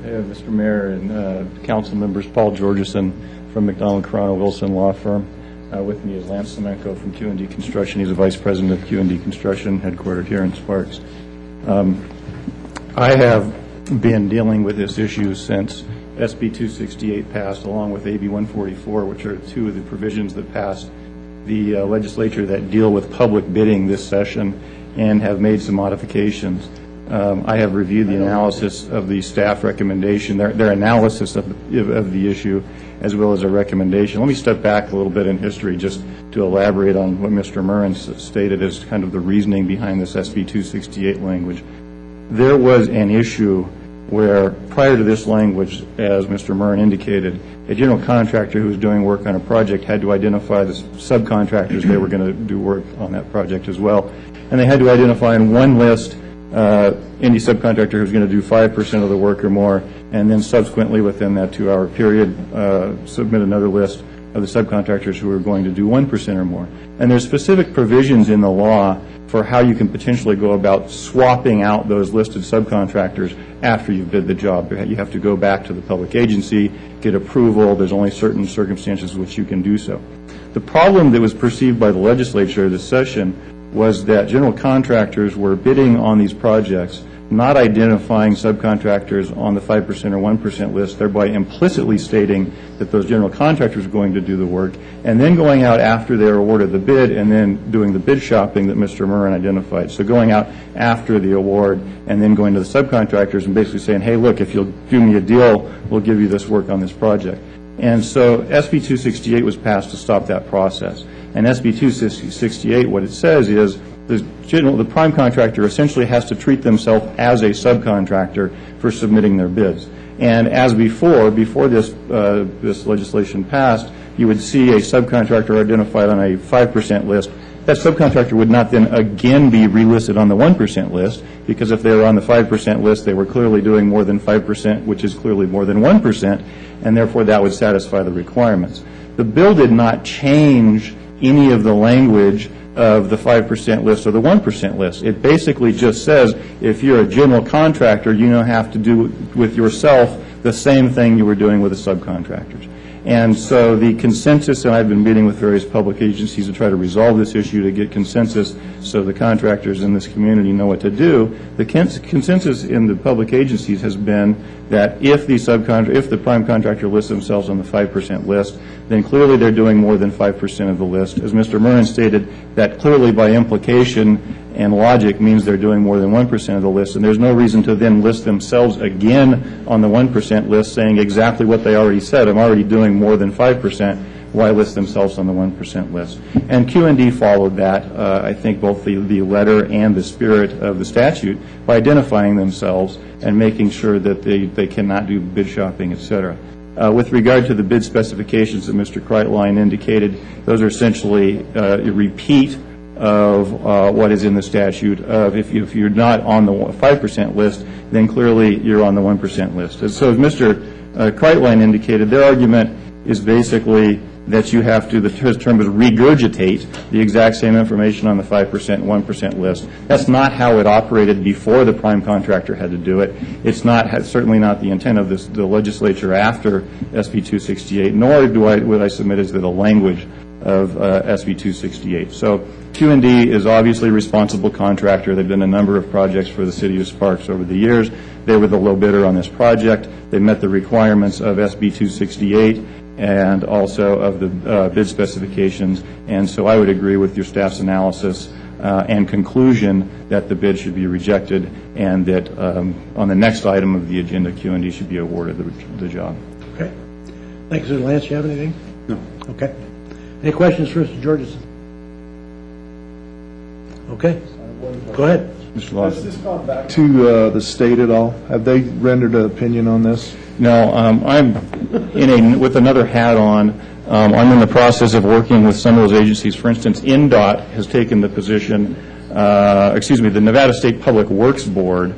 [SPEAKER 2] Mr. Mayor and council members, Paul Georgeson from McDonald Carano Wilson Law Firm. With me is Lance Semenko from Q&D Construction. He's the vice president of Q&D Construction, headquartered here in Sparks. I have been dealing with this issue since SB 268 passed, along with AB 144, which are two of the provisions that passed the legislature that deal with public bidding this session and have made some modifications. I have reviewed the analysis of the staff recommendation, their analysis of the issue, as well as a recommendation. Let me step back a little bit in history just to elaborate on what Mr. Murren stated as kind of the reasoning behind this SB 268 language. There was an issue where, prior to this language, as Mr. Murren indicated, a general contractor who was doing work on a project had to identify the subcontractors they were going to do work on that project as well. And they had to identify in one list any subcontractor who's going to do 5% of the work or more, and then subsequently within that 2-hour period submit another list of the subcontractors who are going to do 1% or more. And there's specific provisions in the law for how you can potentially go about swapping out those listed subcontractors after you've bid the job. You have to go back to the public agency, get approval. There's only certain circumstances in which you can do so. The problem that was perceived by the legislature this session was that general contractors were bidding on these projects, not identifying subcontractors on the 5% or 1% list, thereby implicitly stating that those general contractors were going to do the work, and then going out after they were awarded the bid and then doing the bid shopping that Mr. Murren identified. So going out after the award and then going to the subcontractors and basically saying, hey, look, if you'll do me a deal, we'll give you this work on this project. And so SB 268 was passed to stop that process. And SB 268, what it says is the prime contractor essentially has to treat themselves as a subcontractor for submitting their bids. And as before this legislation passed, you would see a subcontractor identified on a 5% list. That subcontractor would not then again be relisted on the 1% list, because if they were on the 5% list, they were clearly doing more than 5%, which is clearly more than 1%, and therefore that would satisfy the requirements. The bill did not change any of the language of the 5% list or the 1% list. It basically just says if you're a general contractor, you now have to do with yourself the same thing you were doing with the subcontractors. And so the consensus, and I've been meeting with various public agencies to try to resolve this issue to get consensus so the contractors in this community know what to do. The consensus in the public agencies has been that if the prime contractor lists themselves on the 5% list, then clearly they're doing more than 5% of the list. As Mr. Murren stated, that clearly by implication and logic means they're doing more than 1% of the list, and there's no reason to then list themselves again on the 1% list saying exactly what they already said. I'm already doing more than 5%. Why list themselves on the 1% list? And Q&D followed that, I think both the letter and the spirit of the statute by identifying themselves and making sure that they cannot do bid shopping, et cetera. With regard to the bid specifications that Mr. Kreitlein indicated, those are essentially a repeat of what is in the statute. If you're not on the 5% list, then clearly you're on the 1% list. And so as Mr. Kreitlein indicated, their argument is basically that you have to, his term is regurgitate the exact same information on the 5% and 1% list. That's not how it operated before the prime contractor had to do it. It's certainly not the intent of the legislature after SB 268, nor would I submit as the language of SB 268. So Q&D is obviously a responsible contractor. They've done a number of projects for the city of Sparks over the years. They were the low bidder on this project. They met the requirements of SB 268 and also of the bid specifications. And so I would agree with your staff's analysis and conclusion that the bid should be rejected and that on the next item of the agenda, Q&D should be awarded the job.
[SPEAKER 1] Okay. Thanks, Mr. Lance. You have anything?
[SPEAKER 2] No.
[SPEAKER 1] Okay. Any questions for Mr. Georgeson? Okay. Go ahead.
[SPEAKER 2] Mr. Lawson.
[SPEAKER 22] Has this gone back to the state at all? Have they rendered an opinion on this?
[SPEAKER 2] No, I'm with another hat on. I'm in the process of working with some of those agencies. For instance, NDOT has taken the position, the Nevada State Public Works Board,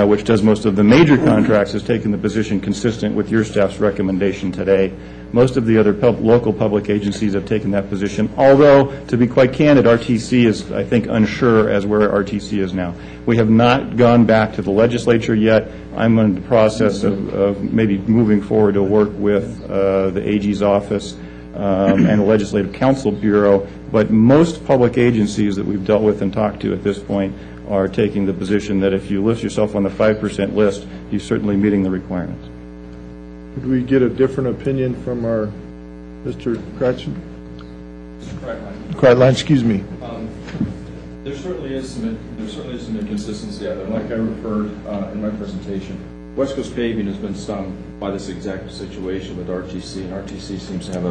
[SPEAKER 2] which does most of the major contracts, has taken the position consistent with your staff's recommendation today. Most of the other local public agencies have taken that position, although, to be quite candid, RTC is, I think, unsure as where RTC is now. We have not gone back to the legislature yet. I'm in the process of maybe moving forward to work with the AG's office and the Legislative Counsel Bureau, but most public agencies that we've dealt with and talked to at this point are taking the position that if you list yourself on the 5% list, you're certainly meeting the requirements.
[SPEAKER 22] Could we get a different opinion from our Mr. Kreitline? Kreitline, excuse me.
[SPEAKER 6] There certainly is some inconsistency out there. Like I referred in my presentation, West Coast Paving has been stung by this exact situation with RTC, and RTC seems to have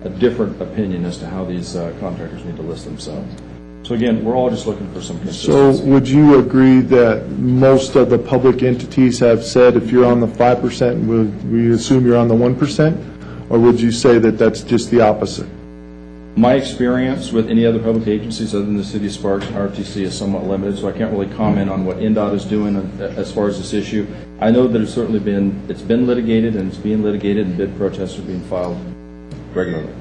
[SPEAKER 6] a different opinion as to how these contractors need to list themselves. So again, we're all just looking for some consistency.
[SPEAKER 22] So would you agree that most of the public entities have said if you're on the 5%, would we assume you're on the 1%? Or would you say that that's just the opposite?
[SPEAKER 6] My experience with any other public agencies other than the City of Sparks and RTC is somewhat limited, so I can't really comment on what NDOT is doing as far as this issue. I know that it's been litigated, and it's being litigated, and bid protests are being filed regularly.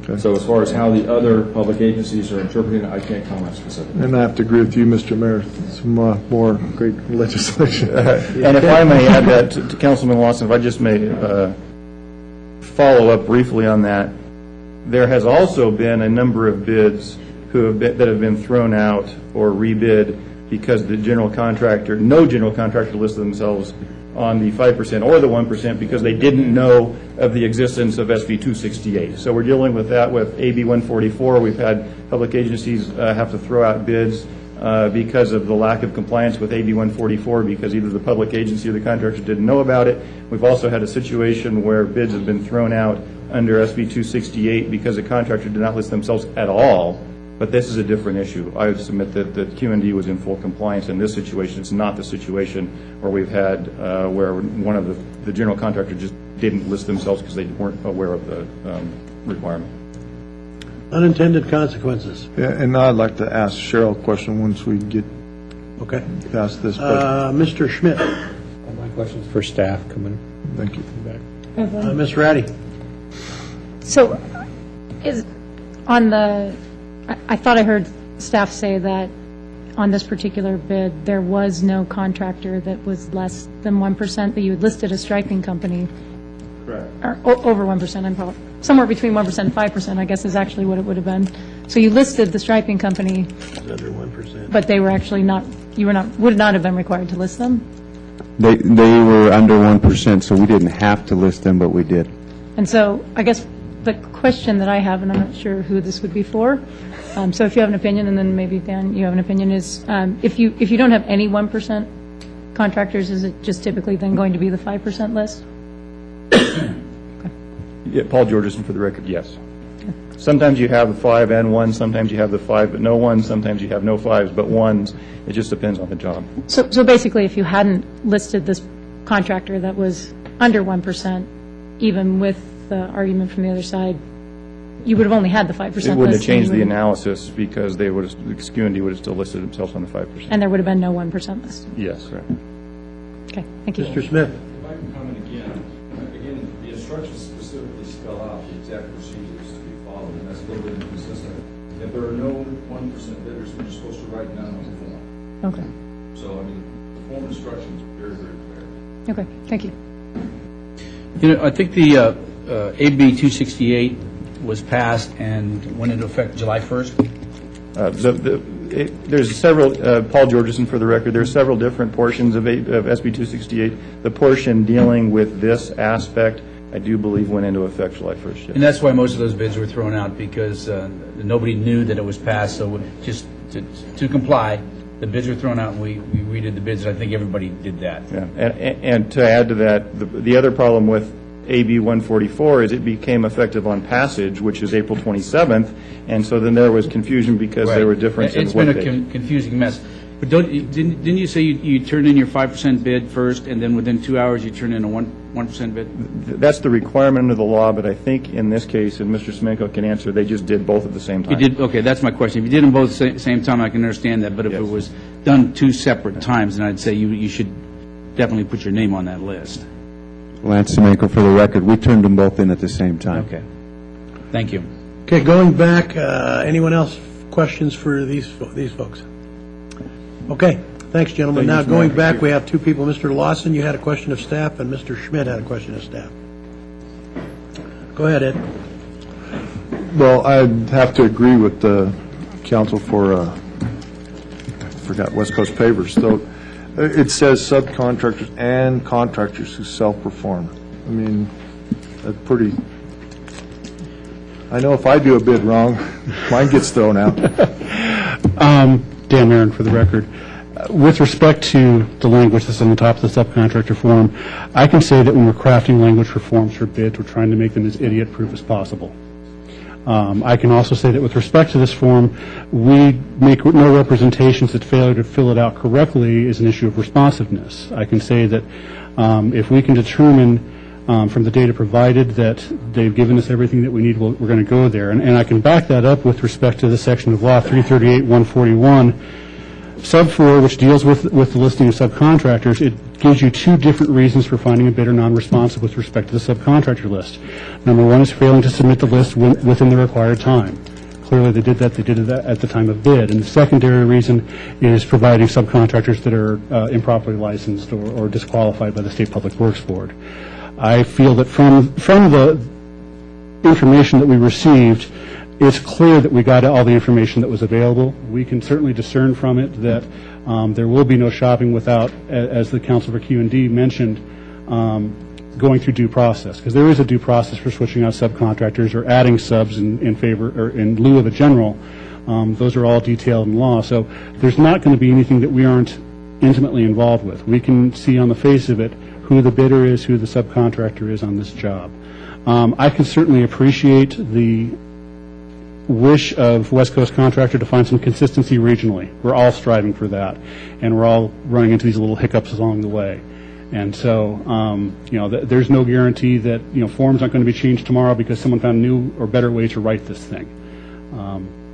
[SPEAKER 6] Okay. So as far as how the other public agencies are interpreting it, I can't comment specifically.
[SPEAKER 22] And I have to agree with you, Mr. Mayor, some more great legislation.
[SPEAKER 2] And if I may add that to Councilman Lawson, if I just may follow up briefly on that, there has also been a number of bids that have been thrown out or rebid because no general contractor listed themselves on the 5% or the 1% because they didn't know of the existence of SB 268. So we're dealing with that with AB 144. We've had public agencies have to throw out bids because of the lack of compliance with AB 144 because either the public agency or the contractor didn't know about it. We've also had a situation where bids have been thrown out under SB 268 because the contractor did not list themselves at all. But this is a different issue. I would submit that QND was in full compliance in this situation. It's not the situation where we've had where one of the general contractor just didn't list themselves because they weren't aware of the requirement.
[SPEAKER 1] Unintended consequences.
[SPEAKER 22] Yeah, and I'd like to ask Cheryl a question once we get past this.
[SPEAKER 1] Mr. Schmidt.
[SPEAKER 5] My question's for staff coming.
[SPEAKER 22] Thank you.
[SPEAKER 1] Ms. Ratty.
[SPEAKER 7] So is on the I thought I heard staff say that on this particular bid, there was no contractor that was less than 1%, that you had listed a striping company.
[SPEAKER 22] Correct.
[SPEAKER 7] Or over 1%, I'm probably, somewhere between 1% and 5%, I guess is actually what it would have been. So you listed the striping company.
[SPEAKER 1] Under 1%.
[SPEAKER 7] But they were actually not, would not have been required to list them?
[SPEAKER 8] They were under 1%, so we didn't have to list them, but we did.
[SPEAKER 7] And so I guess the question that I have, and I'm not sure who this would be for, so if you have an opinion, and then maybe Dan, you have an opinion, is if you don't have any 1% contractors, is it just typically then going to be the 5% list?
[SPEAKER 2] Yeah, Paul Georgeson for the record, yes. Okay. Sometimes you have the 5 and 1, sometimes you have the 5 but no 1, sometimes you have no 5s but 1s. It just depends on the job.
[SPEAKER 7] So basically, if you hadn't listed this contractor that was under 1%, even with the argument from the other side, you would have only had the 5% list.
[SPEAKER 2] It wouldn't have changed the analysis because they would have, QND would have still listed themselves on the 5%.
[SPEAKER 7] And there would have been no 1% list.
[SPEAKER 2] Yes, right.
[SPEAKER 7] Okay, thank you.
[SPEAKER 1] Mr. Smith.
[SPEAKER 10] If I can comment again, the instructions specifically spell out the exact procedures to be followed, and that's a little bit inconsistent. If there are no 1% bidders, we're just supposed to write down on the form.
[SPEAKER 7] Okay.
[SPEAKER 10] So, the form instructions are very, very clear.
[SPEAKER 7] Okay, thank you.
[SPEAKER 11] I think the AB 268 was passed and went into effect July 1st.
[SPEAKER 2] There's several, Paul Georgeson for the record, there's several different portions of SB 268. The portion dealing with this aspect, I do believe, went into effect July 1st. Yes.
[SPEAKER 11] And that's why most of those bids were thrown out, because nobody knew that it was passed. So just to comply, the bids were thrown out, and we redid the bids. I think everybody did that.
[SPEAKER 2] Yeah. And to add to that, the other problem with AB 144 is it became effective on passage, which is April 27th, and so then there was confusion because there were differences in
[SPEAKER 11] It's
[SPEAKER 2] what
[SPEAKER 11] been
[SPEAKER 2] they...
[SPEAKER 11] a confusing mess. But didn't you say you turned in your 5% bid first, and then within 2 hours you turned in a 1% bid?
[SPEAKER 2] That's the requirement under the law, but I think in this case, and Mr. Semenko can answer, they just did both at the same time.
[SPEAKER 11] You did, okay, that's my question. If you did them both at the same time, I can understand that, but if it was done 2 separate times, then I'd say you should definitely put your name on that list.
[SPEAKER 8] Lance Semenko, for the record, we turned them both in at the same time.
[SPEAKER 11] Okay. Thank you.
[SPEAKER 1] Okay, going back, anyone else questions for these folks? Okay, thanks, gentlemen. Now, going back, we have 2 people. Mr. Lawson, you had a question of staff, and Mr. Schmidt had a question of staff. Go ahead, Ed.
[SPEAKER 22] Well, I'd have to agree with the counsel for, I forgot, West Coast Pavers. So it says subcontractors and contractors who self-perform. I mean, that's pretty, I know if I do a bid wrong, mine gets thrown out.
[SPEAKER 4] Dan Marin, for the record. With respect to the language that's on the top of the subcontractor form, I can say that when we're crafting language for forms for bids, we're trying to make them as idiot-proof as possible. I can also say that with respect to this form, we make no representations that failure to fill it out correctly is an issue of responsiveness. I can say that if we can determine from the data provided that they've given us everything that we need, we're going to go there. And I can back that up with respect to the section of law 338-141, sub 4, which deals with the listing of subcontractors. It gives you 2 different reasons for finding a bidder non-responsive with respect to the subcontractor list. Number 1 is failing to submit the list within the required time. Clearly, they did that at the time of bid. And the secondary reason is providing subcontractors that are improperly licensed or disqualified by the State Public Works Board. I feel that from the information that we received, it's clear that we got all the information that was available. We can certainly discern from it that there will be no shopping without, as the Council for Q&D mentioned, going through due process, because there is a due process for switching out subcontractors or adding subs in favor or in lieu of a general. Those are all detailed in law. So there's not going to be anything that we aren't intimately involved with. We can see on the face of it who the bidder is, who the subcontractor is on this job. I can certainly appreciate the wish of West Coast Contractor to find some consistency regionally. We're all striving for that, and we're all running into these little hiccups along the way. And so, there's no guarantee that, forms aren't going to be changed tomorrow because someone found a new or better way to write this thing.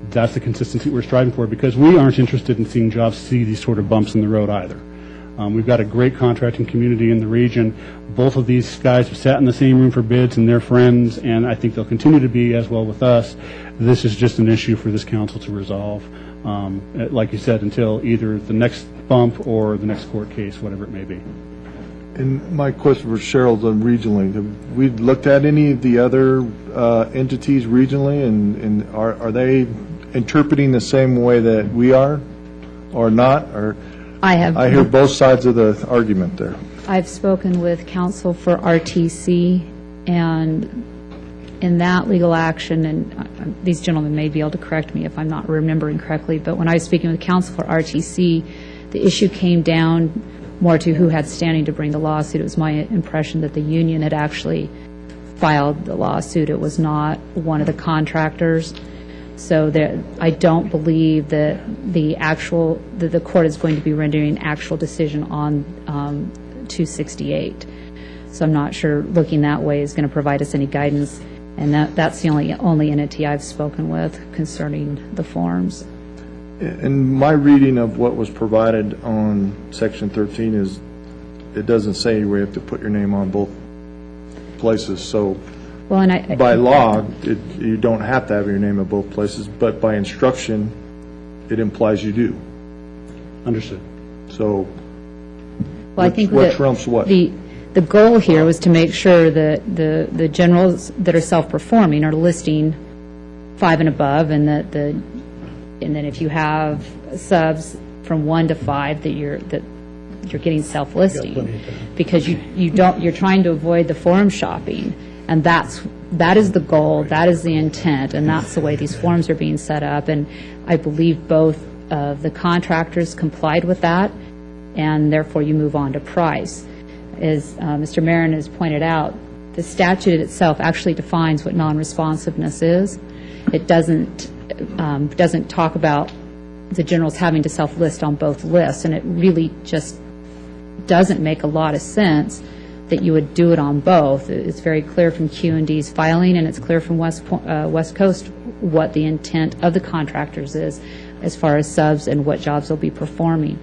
[SPEAKER 4] That's the consistency we're striving for, because we aren't interested in seeing jobs see these sort of bumps in the road either. We've got a great contracting community in the region. Both of these guys have sat in the same room for bids, and they're friends, and I think they'll continue to be as well with us. This is just an issue for this council to resolve, like you said, until either the next bump or the next court case, whatever it may be.
[SPEAKER 22] And my question for Cheryl, regionally, have we looked at any of the other entities regionally, and are they interpreting the same way that we are, or not? Or I hear both sides of the argument there.
[SPEAKER 12] I've spoken with counsel for RTC, and in that legal action, and these gentlemen may be able to correct me if I'm not remembering correctly, but when I was speaking with counsel for RTC, the issue came down more to who had standing to bring the lawsuit. It was my impression that the union had actually filed the lawsuit. It was not one of the contractors. So I don't believe that the court is going to be rendering actual decision on 268. So I'm not sure looking that way is going to provide us any guidance. And that's the only entity I've spoken with concerning the forms.
[SPEAKER 22] And my reading of what was provided on Section 13 is it doesn't say we have to put your name on both places. So by law, you don't have to have your name at both places, but by instruction, it implies you do.
[SPEAKER 4] Understood.
[SPEAKER 22] So
[SPEAKER 12] I think
[SPEAKER 22] what trumps what?
[SPEAKER 12] The goal here was to make sure that the generals that are self-performing are listing 5 and above, and and then if you have subs from 1 to 5 that you're getting self-listing, because you're trying to avoid the forum shopping, and that is the goal, that is the intent, and that's the way these forms are being set up. And I believe both of the contractors complied with that, and therefore you move on to price. As Mr. Marin has pointed out, the statute itself actually defines what non-responsiveness is. It doesn't talk about the generals having to self-list on both lists, and it really just doesn't make a lot of sense that you would do it on both. It's very clear from Q&D's filing, and it's clear from West Coast what the intent of the contractors is as far as subs and what jobs they'll be performing.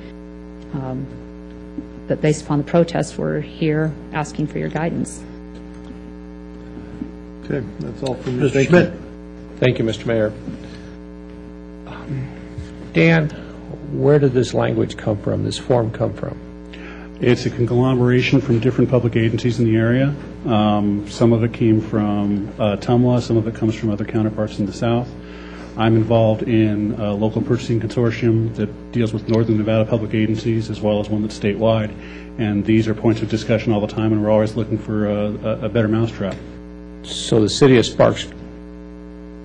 [SPEAKER 12] But based upon the protests, we're here asking for your guidance.
[SPEAKER 23] Okay, that's all from me.
[SPEAKER 1] Mr. Schmidt.
[SPEAKER 5] Thank you, Mr. Mayor. Dan, where did this language come from, this form come from?
[SPEAKER 4] It's a conglomeration from different public agencies in the area. Some of it came from Tumwa, some of it comes from other counterparts in the South. I'm involved in a local purchasing consortium that deals with Northern Nevada public agencies as well as one that's statewide. And these are points of discussion all the time, and we're always looking for a better mousetrap.
[SPEAKER 5] So the city of Sparks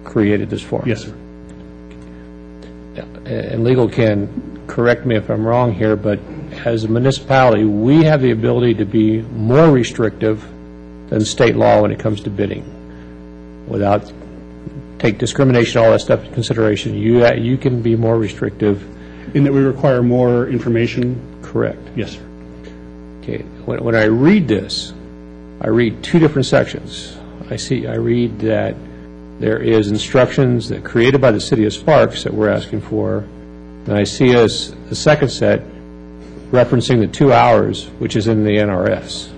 [SPEAKER 5] created this form?
[SPEAKER 4] Yes, sir.
[SPEAKER 5] And legal can correct me if I'm wrong here, but as a municipality, we have the ability to be more restrictive than state law when it comes to bidding. Without take discrimination, all that stuff into consideration, you can be more restrictive.
[SPEAKER 4] In that we require more information?
[SPEAKER 5] Correct.
[SPEAKER 4] Yes, sir.
[SPEAKER 5] Okay. When I read this, I read two different sections. I read that there is instructions that created by the city of Sparks that we're asking for. And I see as the second set referencing the 2 hours, which is in the NRS.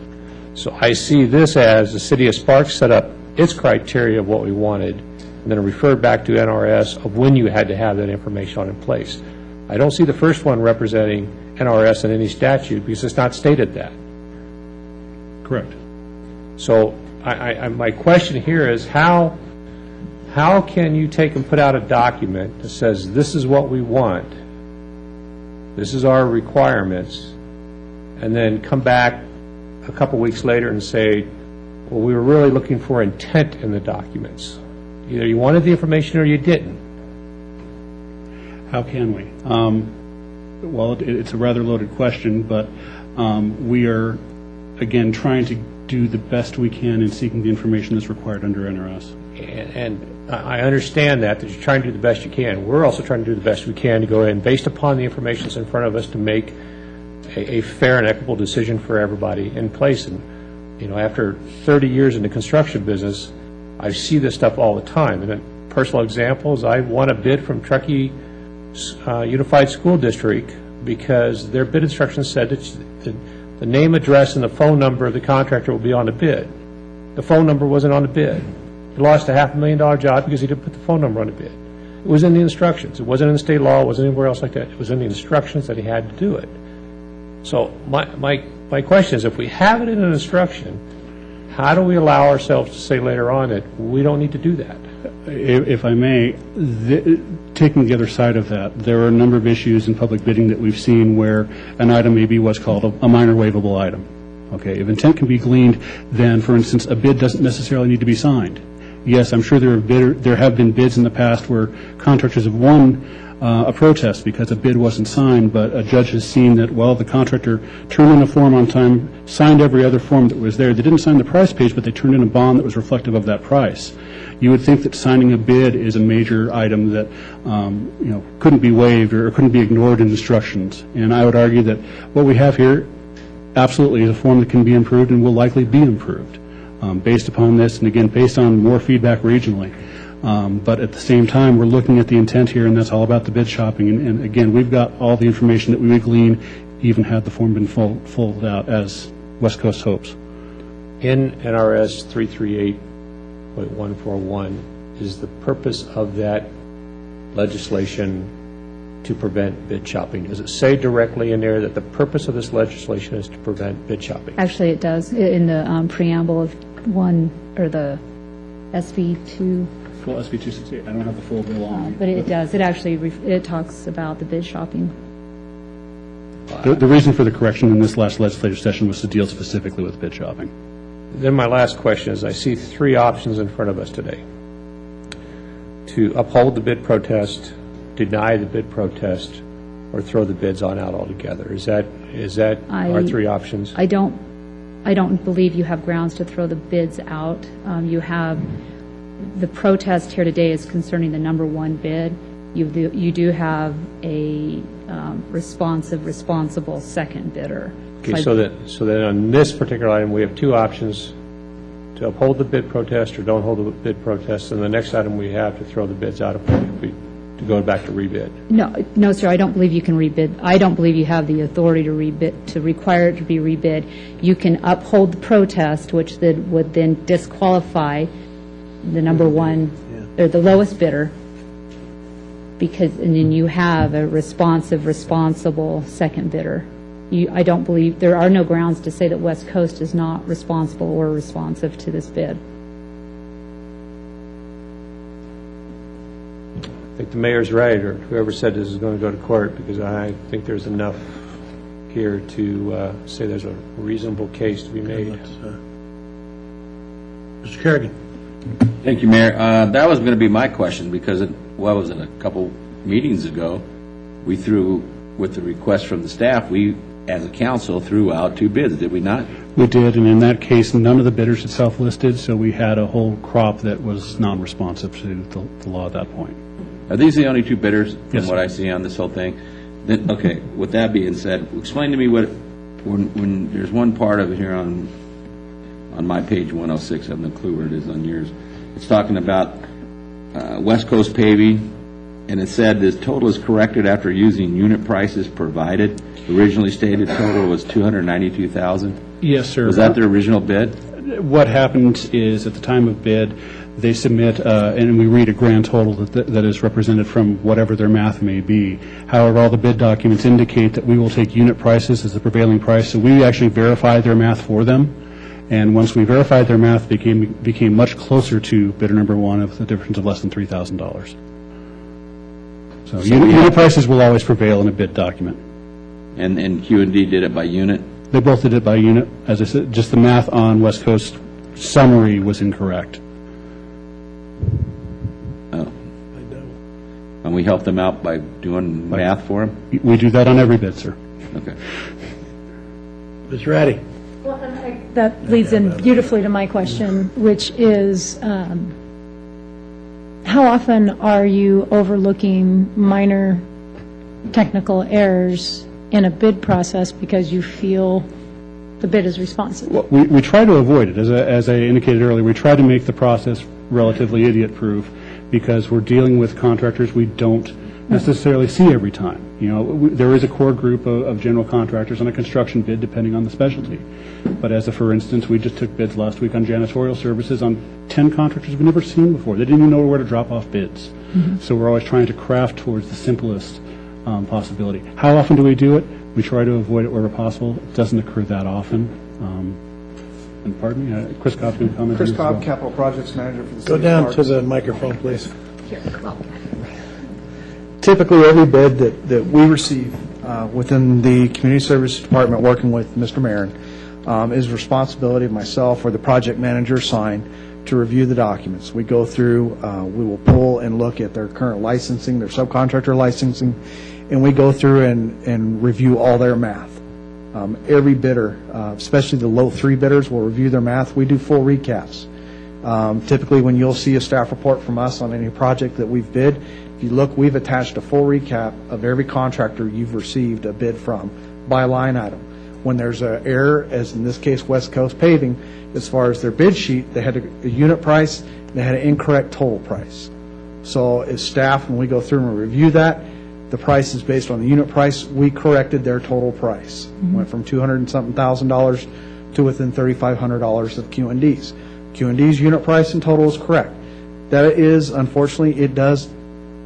[SPEAKER 5] So I see this as the city of Sparks set up its criteria of what we wanted, and then it referred back to NRS of when you had to have that information on in place. I don't see the first one representing NRS in any statute because it's not stated that.
[SPEAKER 4] Correct.
[SPEAKER 5] So my question here is how can you take and put out a document that says this is what we want, this is our requirements, and then come back a couple weeks later and say, well, we were really looking for intent in the documents. Either you wanted the information or you didn't.
[SPEAKER 4] How can we? Well, it's a rather loaded question, but we are, again, trying to do the best we can in seeking the information that's required under NRS.
[SPEAKER 5] And I understand that you're trying to do the best you can. We're also trying to do the best we can to go in, based upon the information that's in front of us, to make a fair and equitable decision for everybody in place. And, after 30 years in the construction business, I see this stuff all the time. And a personal example is I won a bid from Truckee Unified School District because their bid instructions said that the name, address, and the phone number of the contractor will be on the bid. The phone number wasn't on the bid. He lost a $500,000 job because he didn't put the phone number on the bid. It was in the instructions. It wasn't in the state law. It wasn't anywhere else like that. It was in the instructions that he had to do it. So my question is, if we have it in an instruction, how do we allow ourselves to say later on that we don't need to do that?
[SPEAKER 4] If I may, taking the other side of that, there are a number of issues in public bidding that we've seen where an item may be what's called a minor waivable item. Okay, if intent can be gleaned, then, for instance, a bid doesn't necessarily need to be signed. Yes, I'm sure there have been bids in the past where contractors have won a protest because a bid wasn't signed, but a judge has seen that, well, the contractor turned in a form on time, signed every other form that was there. They didn't sign the price page, but they turned in a bond that was reflective of that price. You would think that signing a bid is a major item that couldn't be waived or couldn't be ignored in instructions. And I would argue that what we have here absolutely is a form that can be improved and will likely be improved based upon this, and again, based on more feedback regionally. But at the same time, we're looking at the intent here, and that's all about the bid shopping. And again, we've got all the information that we would glean, even had the form been filled out as West Coast hopes.
[SPEAKER 5] In NRS 338.141, is the purpose of that legislation to prevent bid shopping? Does it say directly in there that the purpose of this legislation is to prevent bid shopping?
[SPEAKER 12] Actually, it does in the preamble of the SB2.
[SPEAKER 4] Full SB 268. I don't have the full bill on.
[SPEAKER 12] But it does. It actually it talks about the bid shopping.
[SPEAKER 4] The reason for the correction in this last legislative session was to deal specifically with bid shopping.
[SPEAKER 5] Then my last question is, I see three options in front of us today: to uphold the bid protest, deny the bid protest, or throw the bids on out altogether. Is that our three options?
[SPEAKER 12] I don't I don't believe you have grounds to throw the bids out. You have, the protest here today is concerning the number one bid. You do have a responsible second bidder.
[SPEAKER 5] Okay, so that on this particular item, we have two options: to uphold the bid protest or don't hold the bid protest. And the next item we have to throw the bids out to go back to rebid.
[SPEAKER 12] No, sir, I don't believe you can rebid. I don't believe you have the authority to rebid, to require it to be rebid. You can uphold the protest, which would then disqualify the number one, or the lowest bidder, and then you have a responsible second bidder. I don't believe, there are no grounds to say that West Coast is not responsible or responsive to this bid.
[SPEAKER 5] I think the mayor's right, or whoever said this is going to go to court, because I think there's enough here to say there's a reasonable case to be made.
[SPEAKER 1] Mr. Kerrigan.
[SPEAKER 19] Thank you, Mayor. That was going to be my question, because a couple meetings ago, we threw, with the request from the staff, we, as a council, threw out two bids, did we not?
[SPEAKER 4] We did, and in that case, none of the bidders had self-listed, so we had a whole crop that was non-responsive to the law at that point.
[SPEAKER 19] Are these the only two bidders from
[SPEAKER 4] Yes,
[SPEAKER 19] what I see on this whole thing? Then, okay, with that being said, explain to me when there's one part of it here on my page 106, I have no clue where it is on yours. It's talking about West Coast paving, and it said this total is corrected after using unit prices provided. Originally stated total was $292,000.
[SPEAKER 4] Yes, sir.
[SPEAKER 19] Was that the original bid?
[SPEAKER 4] What happened is, at the time of bid, they submit, and we read a grand total that is represented from whatever their math may be. However, all the bid documents indicate that we will take unit prices as the prevailing price, so we actually verify their math for them. And once we verified their math, became much closer to bidder number one of the difference of less than $3,000. So unit prices will always prevail in a bid document.
[SPEAKER 19] And Q&D did it by unit?
[SPEAKER 4] They both did it by unit. As I said, just the math on West Coast summary was incorrect.
[SPEAKER 19] Oh. And we helped them out by doing math for them?
[SPEAKER 4] We do that on every bid, sir.
[SPEAKER 19] Okay.
[SPEAKER 1] Ms. Ratty.
[SPEAKER 7] Well, that leads in beautifully to my question, which is, how often are you overlooking minor technical errors in a bid process because you feel the bid is responsive?
[SPEAKER 4] Well, we try to avoid it. As I indicated earlier, we try to make the process relatively idiot-proof because we're dealing with contractors we don't necessarily see every time. You know, there is a core group of general contractors on a construction bid depending on the specialty. But as a for instance, we just took bids last week on janitorial services on 10 contractors we've never seen before. They didn't even know where to drop off bids. So we're always trying to craft towards the simplest possibility. How often do we do it? We try to avoid it wherever possible. It doesn't occur that often. And pardon me, Chris Cobb's going to comment.
[SPEAKER 13] Chris Cobb, Capital Projects Manager for the City
[SPEAKER 1] Go
[SPEAKER 13] of
[SPEAKER 1] down
[SPEAKER 13] Parks.
[SPEAKER 1] to the microphone, please.
[SPEAKER 13] Typically, every bid that we receive within the Community Services Department, working with Mr. Marin, is responsibility of myself or the project manager assigned to review the documents. We go through, we will pull and look at their current licensing, their subcontractor licensing, and we go through and review all their math. Every bidder, especially the low three bidders, will review their math. We do full recaps. Typically, when you'll see a staff report from us on any project that we've bid, if you look, we've attached a full recap of every contractor you've received a bid from by line item. When there's an error, as in this case West Coast Paving, as far as their bid sheet, they had a unit price, they had an incorrect total price. So as staff, when we go through and review that, the price is based on the unit price. We corrected their total price. Went from $200 and something thousand to within $3,500 of Q&D's. Q&D's unit price and total is correct. That is, unfortunately, it does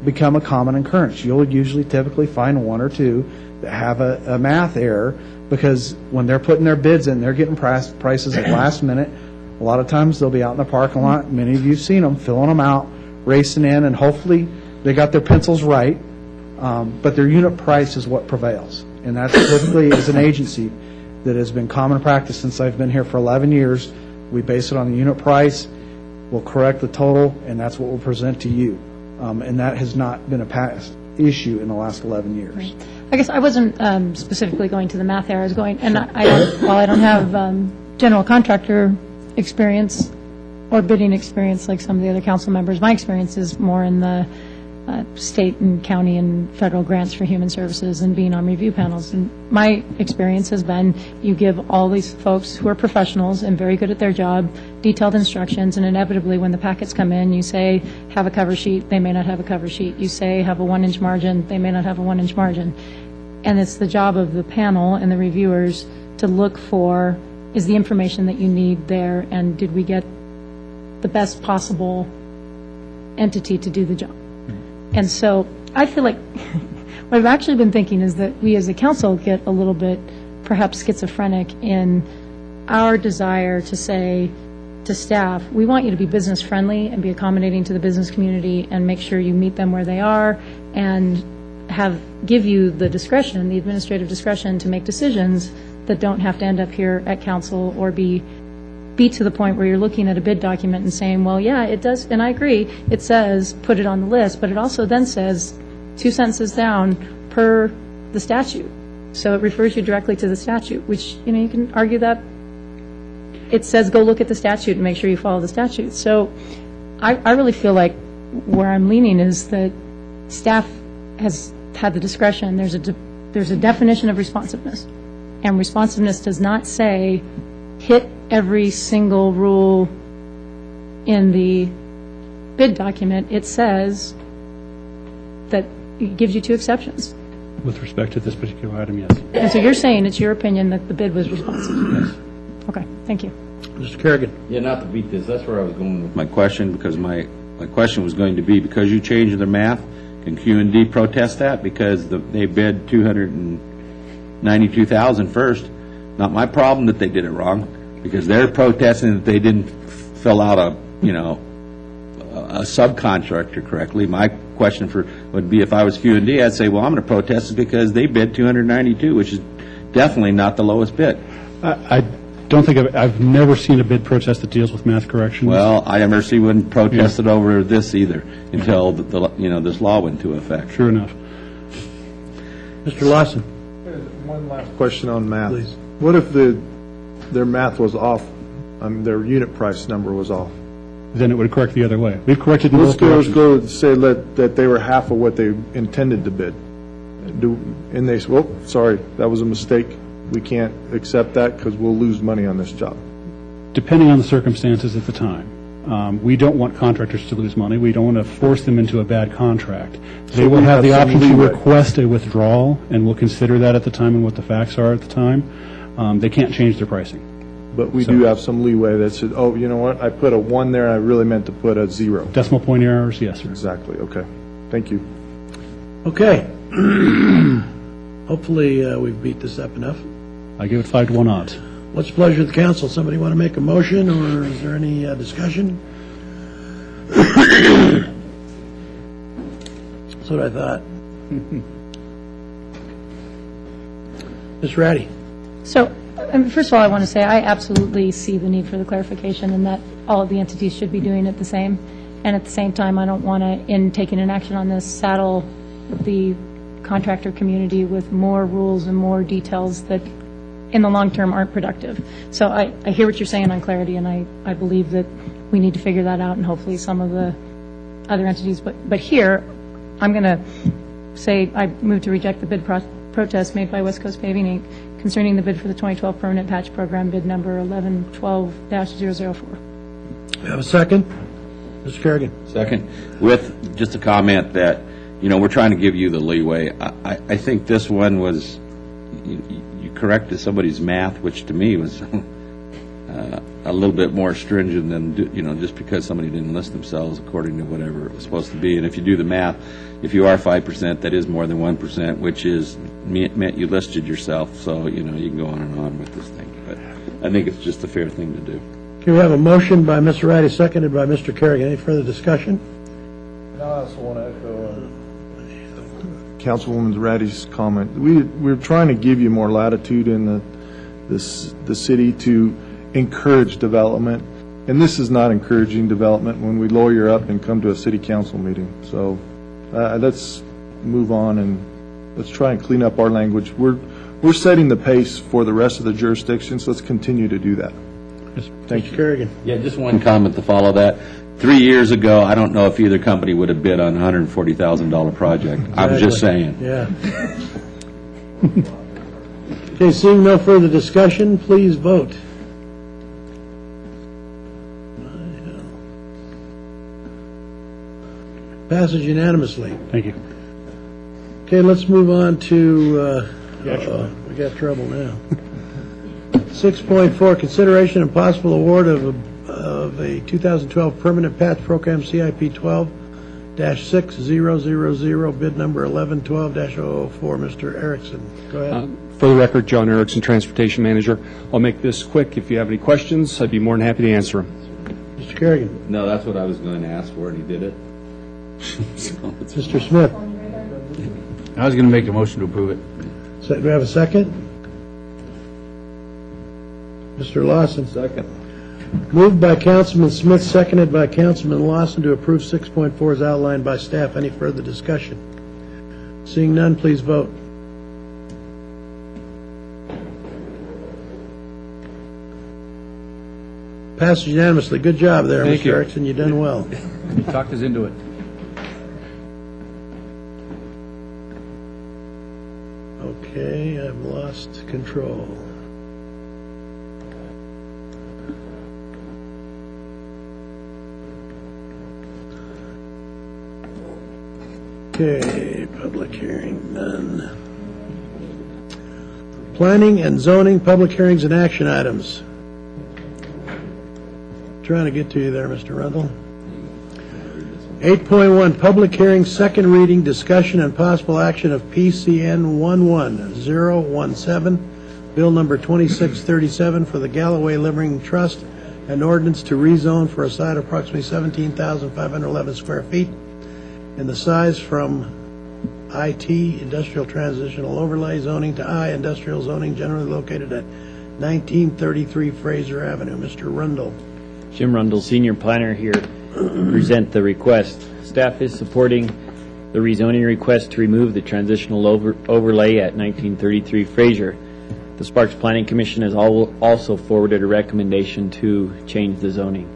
[SPEAKER 13] become a common occurrence. You'll usually typically find one or two that have a math error, because when they're putting their bids in, they're getting prices at last minute. A lot of times they'll be out in the parking lot. Many of you have seen them filling them out, racing in, and hopefully they got their pencils right, but their unit price is what prevails. And that's typically, as an agency, that has been common practice since I've been here for 11 years. We base it on the unit price, we'll correct the total, and that's what we'll present to you. And that has not been a past issue in the last 11 years.
[SPEAKER 7] Right. I guess I wasn't specifically going to the math there. I was going, and while I don't have general contractor experience or bidding experience like some of the other council members. My experience is more in the state and county and federal grants for human services and being on review panels. And my experience has been you give all these folks who are professionals and very good at their job detailed instructions, and inevitably when the packets come in, you say have a cover sheet, they may not have a cover sheet. You say have a 1-inch margin, they may not have a 1-inch margin. And it's the job of the panel and the reviewers to look for, is the information that you need there, and did we get the best possible entity to do the job? And so I feel like what I've actually been thinking is that we as a council get a little bit perhaps schizophrenic in our desire to say to staff, we want you to be business friendly and be accommodating to the business community and make sure you meet them where they are and give you the discretion, the administrative discretion to make decisions that don't have to end up here at council or be to the point where you're looking at a bid document and saying, well, yeah, it does, and I agree, it says put it on the list, but it also then says 2 sentences down per the statute. So it refers you directly to the statute, which, you can argue that it says go look at the statute and make sure you follow the statute. So I really feel like where I'm leaning is that staff has had the discretion. There's a definition of responsiveness, and responsiveness does not say hit every single rule in the bid document. It says that it gives you 2 exceptions.
[SPEAKER 4] With respect to this particular item, yes.
[SPEAKER 7] And so you're saying it's your opinion that the bid was responsive? Yes. Okay, thank you.
[SPEAKER 1] Mr. Kerrigan.
[SPEAKER 19] Yeah, not to beat this, that's where I was going with my question, because my question was going to be, because you changed their math, can Q&D protest that? Because they bid $292,000 first. Not my problem that they did it wrong, because they're protesting that they didn't fill out a subcontractor correctly. My question would be, if I was Q&D, I'd say, well, I'm going to protest it because they bid $292,000, which is definitely not the lowest bid.
[SPEAKER 4] I don't think I've never seen a bid protest that deals with math corrections.
[SPEAKER 19] Well, I never see one protested over this either until this law went into effect.
[SPEAKER 4] Sure enough.
[SPEAKER 1] Mr. Lawson.
[SPEAKER 22] One last question on math.
[SPEAKER 1] Please.
[SPEAKER 22] What if their math was off? Their unit price number was off.
[SPEAKER 4] Then it would correct the other way. We've corrected in
[SPEAKER 22] Let's
[SPEAKER 4] both directions.
[SPEAKER 22] go say that they were half of what they intended to bid. And they say, well, sorry, that was a mistake. We can't accept that because we'll lose money on this job.
[SPEAKER 4] Depending on the circumstances at the time. We don't want contractors to lose money. We don't want to force them into a bad contract. They will have the option to request a withdrawal, and we'll consider that at the time and what the facts are at the time. They can't change their pricing.
[SPEAKER 22] But we do have some leeway that says, oh, you know what, I put a 1 there, and I really meant to put a 0.
[SPEAKER 4] Decimal point errors, yes, sir.
[SPEAKER 22] Exactly, okay. Thank you.
[SPEAKER 1] Okay. Hopefully we've beat this up enough.
[SPEAKER 4] I give it 5-1 odds.
[SPEAKER 1] What's the pleasure of the council? Somebody want to make a motion, or is there any discussion? That's what I thought. Ms. Ratty.
[SPEAKER 7] So, first of all, I want to say I absolutely see the need for the clarification and that all of the entities should be doing it the same. And at the same time, I don't want to, in taking an action on this, saddle the contractor community with more rules and more details that in the long term aren't productive. So I hear what you're saying on clarity, and I believe that we need to figure that out, and hopefully some of the other entities. But here, I'm going to say I move to reject the bid protest made by West Coast Paving, Inc. concerning the bid for the 2012 Permanent Patch Program, bid number 1112-004.
[SPEAKER 1] We have a second? Mr. Kerrigan.
[SPEAKER 19] Second. With just a comment that, we're trying to give you the leeway. I think this one was, you corrected somebody's math, which to me was a little bit more stringent than, just because somebody didn't list themselves according to whatever it was supposed to be. And if you do the math, if you are 5%, that is more than 1%, which is meant you listed yourself. So, you can go on and on with this thing. But I think it's just a fair thing to do.
[SPEAKER 1] Okay, we have a motion by Mr. Ratty, seconded by Mr. Kerrigan. Any further discussion?
[SPEAKER 22] No, I also want to echo Councilwoman Ratty's comment. We're trying to give you more latitude in the city to encourage development, and this is not encouraging development when we lawyer up and come to a city council meeting. So let's move on and let's try and clean up our language. We're we're setting the pace for the rest of the jurisdictions. Let's continue to do that. Thank you.
[SPEAKER 1] Kerrigan.
[SPEAKER 19] Yeah, just one comment to follow that. 3 years ago, I don't know if either company would have bid on a $140,000 project. I'm just saying.
[SPEAKER 1] Yeah. Okay, seeing no further discussion, please vote. Passes unanimously.
[SPEAKER 4] Thank you.
[SPEAKER 1] Okay, let's move on to, we got trouble now. 6.4, consideration and possible award of a 2012 permanent patch program CIP 12-6000, bid number 1112-004. Mr. Erickson, go ahead.
[SPEAKER 14] For the record, John Erickson, Transportation Manager. I'll make this quick. If you have any questions, I'd be more than happy to answer them.
[SPEAKER 1] Mr. Kerrigan.
[SPEAKER 19] No, that's what I was going to ask for, and he did it.
[SPEAKER 1] Mr. Smith.
[SPEAKER 11] I was going to make a motion to approve it.
[SPEAKER 1] So, do we have a second? Mr. Lawson.
[SPEAKER 6] Second.
[SPEAKER 1] Moved by Councilman Smith, seconded by Councilman Lawson to approve 6.4 as outlined by staff. Any further discussion? Seeing none, please vote. Passes unanimously. Good job there,
[SPEAKER 11] Thank
[SPEAKER 1] Mr.
[SPEAKER 11] you.
[SPEAKER 1] Erickson. You've done well.
[SPEAKER 11] You talked us into it.
[SPEAKER 1] Okay, I've lost control. Okay, public hearing none. Planning and zoning, public hearings and action items. Trying to get to you there, Mr. Rundle. 8.1, public hearing, second reading, discussion and possible action of PCN 11017, bill number 2637 for the Galloway Living Trust, an ordinance to rezone for a site approximately 17,511 square feet in the size from IT, industrial transitional overlay zoning, to I, industrial zoning, generally located at 1933 Fraser Avenue. Mr. Rundle.
[SPEAKER 15] Jim Rundle, Senior Planner here, present the request. Staff is supporting the rezoning request to remove the transitional overlay at 1933 Fraser. The Sparks Planning Commission has also forwarded a recommendation to change the zoning.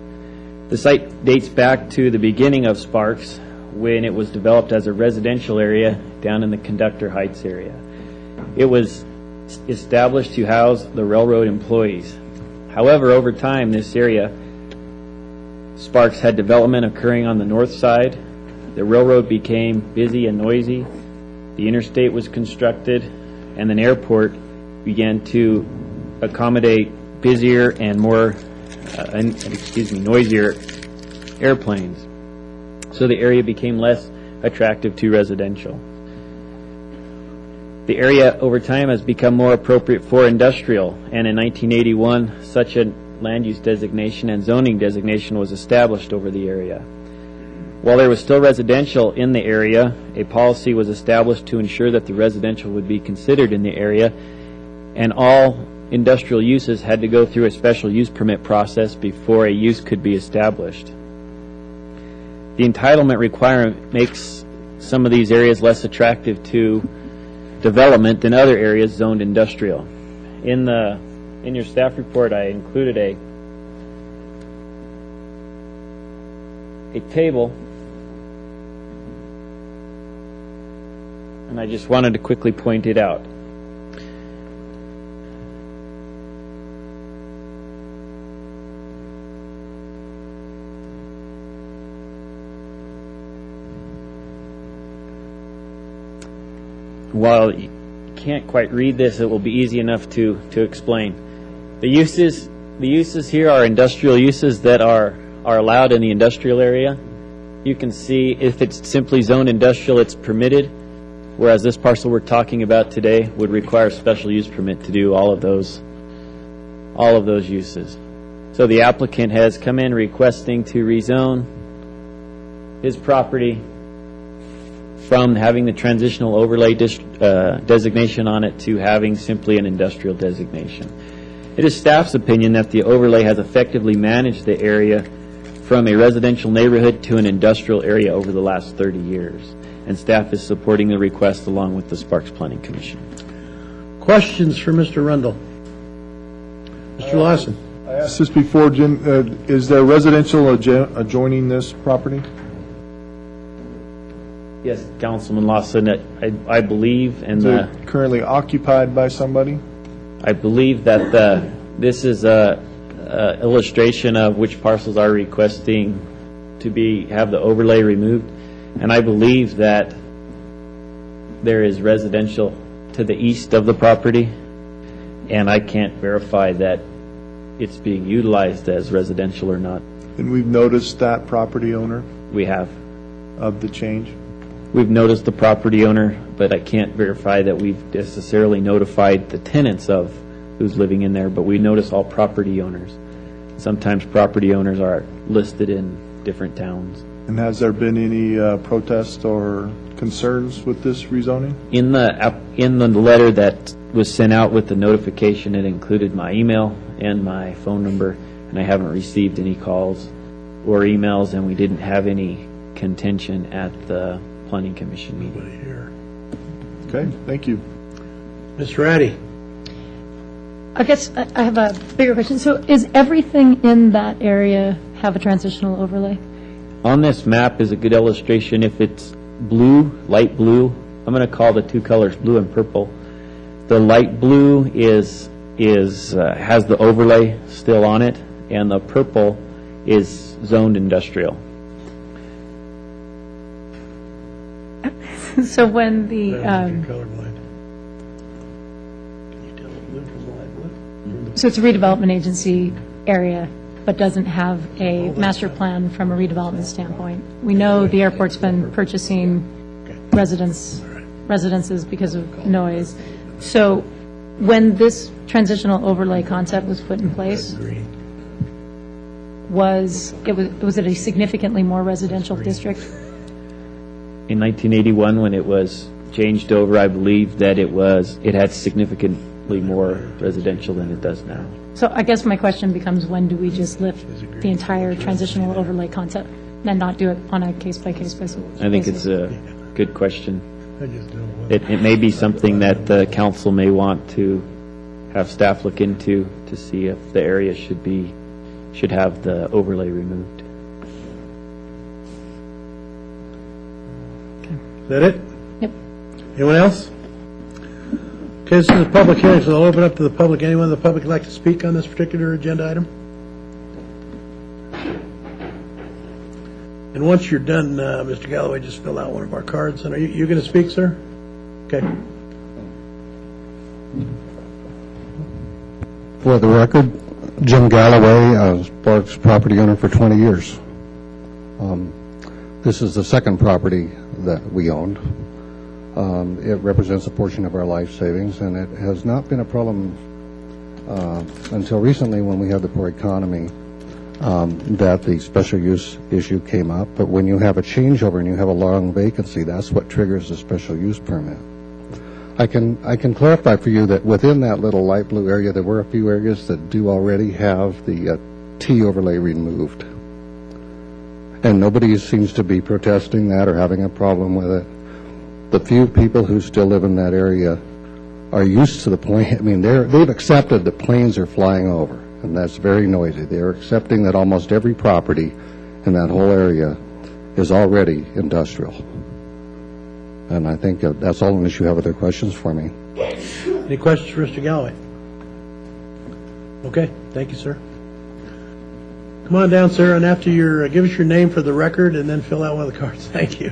[SPEAKER 15] The site dates back to the beginning of Sparks, when it was developed as a residential area down in the Conductor Heights area. It was established to house the railroad employees. However, over time, this area, Sparks had development occurring on the north side. The railroad became busy and noisy. The interstate was constructed, and an airport began to accommodate busier and more, noisier airplanes. So the area became less attractive to residential. The area over time has become more appropriate for industrial, and in 1981 such a land use designation and zoning designation was established over the area. While there was still residential in the area, a policy was established to ensure that the residential would be considered in the area, and all industrial uses had to go through a special use permit process before a use could be established. The entitlement requirement makes some of these areas less attractive to development than other areas zoned industrial. In your staff report, I included a table, and I just wanted to quickly point it out. While you can't quite read this, it will be easy enough to explain. The uses here are industrial uses that are allowed in the industrial area. You can see if it's simply zoned industrial, it's permitted, whereas this parcel we're talking about today would require a special use permit to do all of those uses. So the applicant has come in requesting to rezone his property from having the transitional overlay designation on it to having simply an industrial designation. It is staff's opinion that the overlay has effectively managed the area from a residential neighborhood to an industrial area over the last 30 years, and staff is supporting the request along with the Sparks Planning Commission.
[SPEAKER 1] Questions for Mr. Rundle? Mr. Lawson?
[SPEAKER 22] I asked this before, Jim. Is there residential adjoining this property?
[SPEAKER 15] Yes, Councilman Lawson, I believe, and
[SPEAKER 22] Is it currently occupied by somebody?
[SPEAKER 15] I believe that this is a illustration of which parcels are requesting to have the overlay removed, and I believe that there is residential to the east of the property, and I can't verify that it's being utilized as residential or not.
[SPEAKER 22] And we've noticed that property owner?
[SPEAKER 15] We have.
[SPEAKER 22] Of the change?
[SPEAKER 15] We've noticed the property owner, but I can't verify that we've necessarily notified the tenants of who's living in there, but we notice all property owners. Sometimes property owners are listed in different towns.
[SPEAKER 22] And has there been any protests or concerns with this rezoning?
[SPEAKER 15] In the letter that was sent out with the notification, it included my email and my phone number, and I haven't received any calls or emails, and we didn't have any contention at the Planning Commission meeting.
[SPEAKER 22] Okay, thank you.
[SPEAKER 1] Ms. Ratty?
[SPEAKER 7] I guess I have a bigger question. So is everything in that area have a transitional overlay?
[SPEAKER 15] On this map is a good illustration. If it's blue, light blue, I'm going to call the two colors blue and purple. The light blue has the overlay still on it, and the purple is zoned industrial.
[SPEAKER 7] So when the so it's a redevelopment agency area, but doesn't have a master plan from a redevelopment standpoint. We know the airport's been purchasing residences because of noise. So when this transitional overlay concept was put in place, was it a significantly more residential district?
[SPEAKER 15] In 1981, when it was changed over, I believe that it had significantly more residential than it does now.
[SPEAKER 7] So I guess my question becomes, when do we just lift the entire transitional overlay concept and not do it on a case-by-case basis?
[SPEAKER 15] I think it's a good question. It may be something that the council may want to have staff look into to see if the area should have the overlay removed.
[SPEAKER 1] Is that it?
[SPEAKER 7] Yep.
[SPEAKER 1] Anyone else? Okay, this is a public hearing, so I'll open up to the public. Anyone in the public would like to speak on this particular agenda item? And once you're done, Mr. Galloway, just fill out one of our cards. And are you going to speak, sir? Okay.
[SPEAKER 16] For the record, Jim Galloway, Sparks property owner for 20 years. This is the second property that we owned. It represents a portion of our life savings, and it has not been a problem until recently when we had the poor economy that the special use issue came up. But when you have a changeover and you have a long vacancy, that's what triggers the special use permit. I can clarify for you that within that little light blue area, there were a few areas that do already have the T overlay removed. And nobody seems to be protesting that or having a problem with it. The few people who still live in that area are used to the point, I mean, they've accepted that planes are flying over, and that's very noisy. They're accepting that almost every property in that whole area is already industrial. And I think that's all unless you have other questions for me.
[SPEAKER 1] Any questions for Mr. Galloway? Okay, thank you, sir. Come on down, sir, and after give us your name for the record and then fill out one of the cards. Thank you.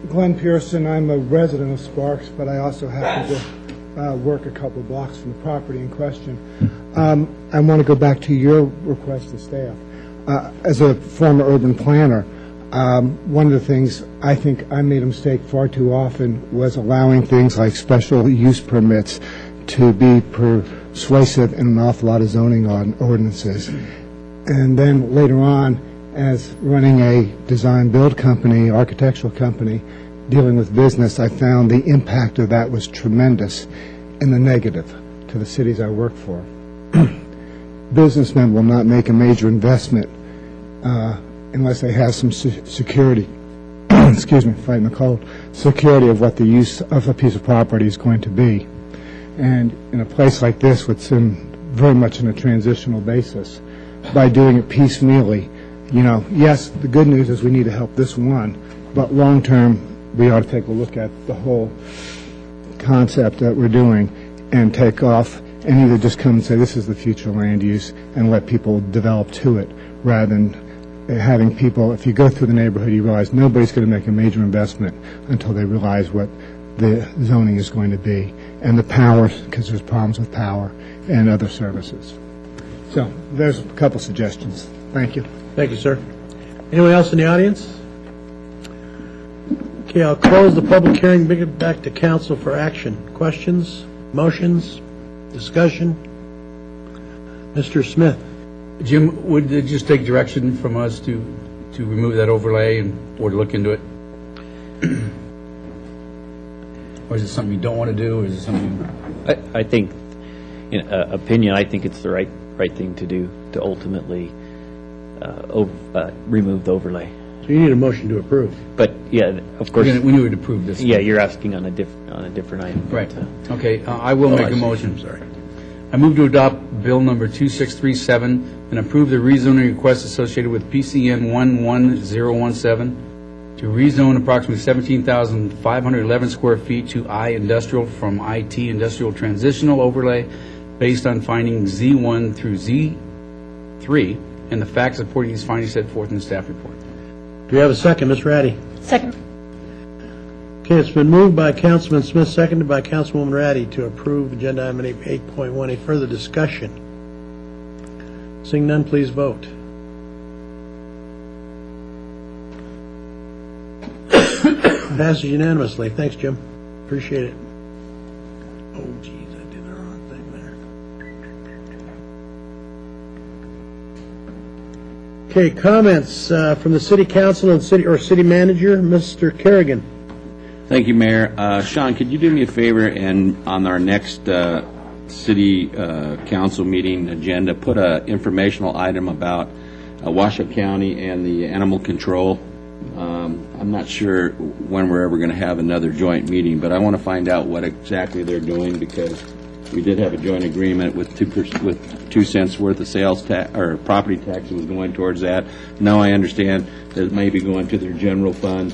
[SPEAKER 17] Glenn Pearson. I'm a resident of Sparks, but I also happen to work a couple of blocks from the property in question. I want to go back to your request to staff. As a former urban planner, one of the things I think I made a mistake far too often was allowing things like special use permits to be persuasive in an awful lot of zoning ordinances. And then later on, as running a design-build company, architectural company, dealing with business, I found the impact of that was tremendous in the negative to the cities I work for. Businessmen will not make a major investment unless they have some security excuse me, fighting the cold, security of what the use of a piece of property is going to be. And in a place like this, which is very much in a transitional basis, by doing it piecemeally, yes, the good news is we need to help this one, but long-term, we ought to take a look at the whole concept that we're doing and take off and either just come and say this is the future land use and let people develop to it, rather than having people, if you go through the neighborhood, you realize nobody's going to make a major investment until they realize what the zoning is going to be, and the power, because there's problems with power and other services. So there's a couple suggestions. Thank you.
[SPEAKER 1] Thank you, sir. Anyone else in the audience? Okay, I'll close the public hearing, bring it back to council for action. Questions, motions, discussion? Mr. Smith.
[SPEAKER 11] Jim, would it just take direction from us to remove that overlay or to look into it? Or is it something you don't want to do, or is it something?
[SPEAKER 15] I think, in opinion, I think it's the right thing to do to ultimately remove the overlay.
[SPEAKER 1] So you need a motion to approve.
[SPEAKER 15] But yeah, of course.
[SPEAKER 11] We need to approve this.
[SPEAKER 15] Yeah, you're asking on a different item.
[SPEAKER 11] Right. Okay. I will make a motion.
[SPEAKER 1] I'm sorry.
[SPEAKER 11] I move to adopt Bill number 2637 and approve the rezoning request associated with PCN 11017 to rezone approximately 17,511 square feet to I industrial from IT industrial transitional overlay based on findings Z1 through Z3 and the facts supporting these findings set forth in the staff report.
[SPEAKER 1] Do we have a second, Ms. Ratty?
[SPEAKER 7] Second.
[SPEAKER 1] Okay, it's been moved by Councilman Smith, seconded by Councilwoman Ratty to approve agenda item 8.1. Any further discussion? Seeing none, please vote. Passes unanimously. Thanks, Jim. Appreciate it. Oh, geez, I did the wrong thing there. Okay, comments from the City Council and City Manager, Mr. Kerrigan.
[SPEAKER 19] Thank you, Mayor. Sean, could you do me a favor and on our next City Council meeting agenda, put an informational item about Washoe County and the animal control? I'm not sure when we're ever going to have another joint meeting, but I want to find out what exactly they're doing, because we did have a joint agreement with 2 cents worth of sales tax or property tax that was going towards that. Now I understand that it may be going to their general fund.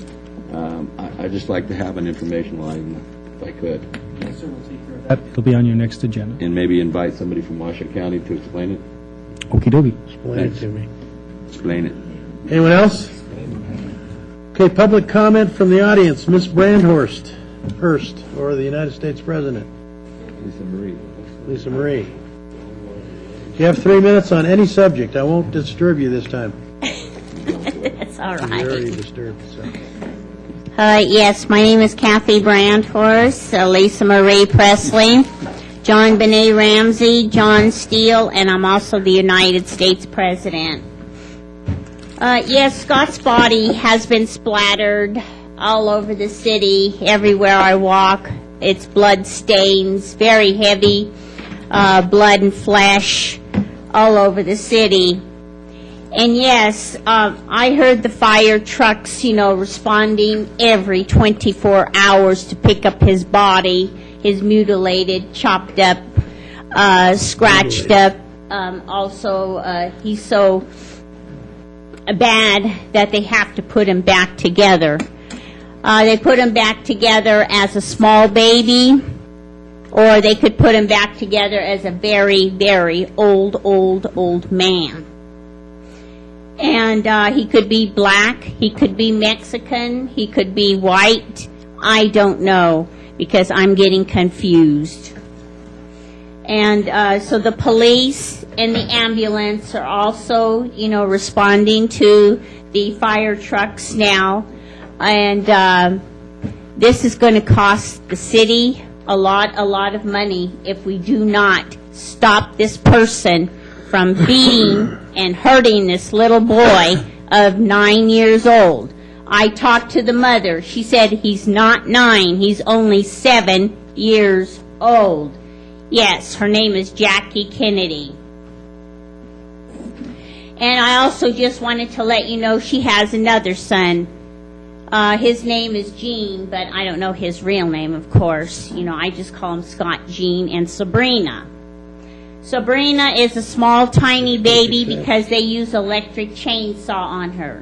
[SPEAKER 19] I'd just like to have an informational item, if I could.
[SPEAKER 4] Yes, sir, we'll take care of that. It'll be on your next agenda.
[SPEAKER 19] And maybe invite somebody from Washoe County to explain it.
[SPEAKER 4] Okie dokie.
[SPEAKER 1] Explain it to me.
[SPEAKER 19] Explain it.
[SPEAKER 1] Anyone else? Okay, public comment from the audience. Ms. Brandhurst, first, or the United States President.
[SPEAKER 19] Lisa Marie.
[SPEAKER 1] Lisa Marie. You have 3 minutes on any subject. I won't disturb you this time.
[SPEAKER 18] That's all right.
[SPEAKER 1] You're already disturbed, so.
[SPEAKER 18] Yes, my name is Kathy Brandhorst, Lisa Marie Presley, John Benet Ramsey, John Steele, and I'm also the United States President. Yes, Scott's body has been splattered all over the city, everywhere I walk. It's blood stains, very heavy blood and flesh all over the city. And yes, I heard the fire trucks, responding every 24 hours to pick up his body, his mutilated, chopped up, scratched up. Also, he's so bad that they have to put him back together. They put him back together as a small baby, or they could put him back together as a very, very old man. And he could be black, he could be Mexican, he could be white. I don't know, because I'm getting confused. And so the police and the ambulance are also, responding to the fire trucks now. And this is going to cost the city a lot of money if we do not stop this person from beating and hurting this little boy of 9 years old. I talked to the mother. She said he's not 9, he's only 7 years old. Yes, her name is Jackie Kennedy. And I also just wanted to let you know she has another son. His name is Gene, but I don't know his real name, of course. You know, I just call him Scott, Gene, and Sabrina. Sabrina is a small, tiny baby because they use electric chainsaw on her.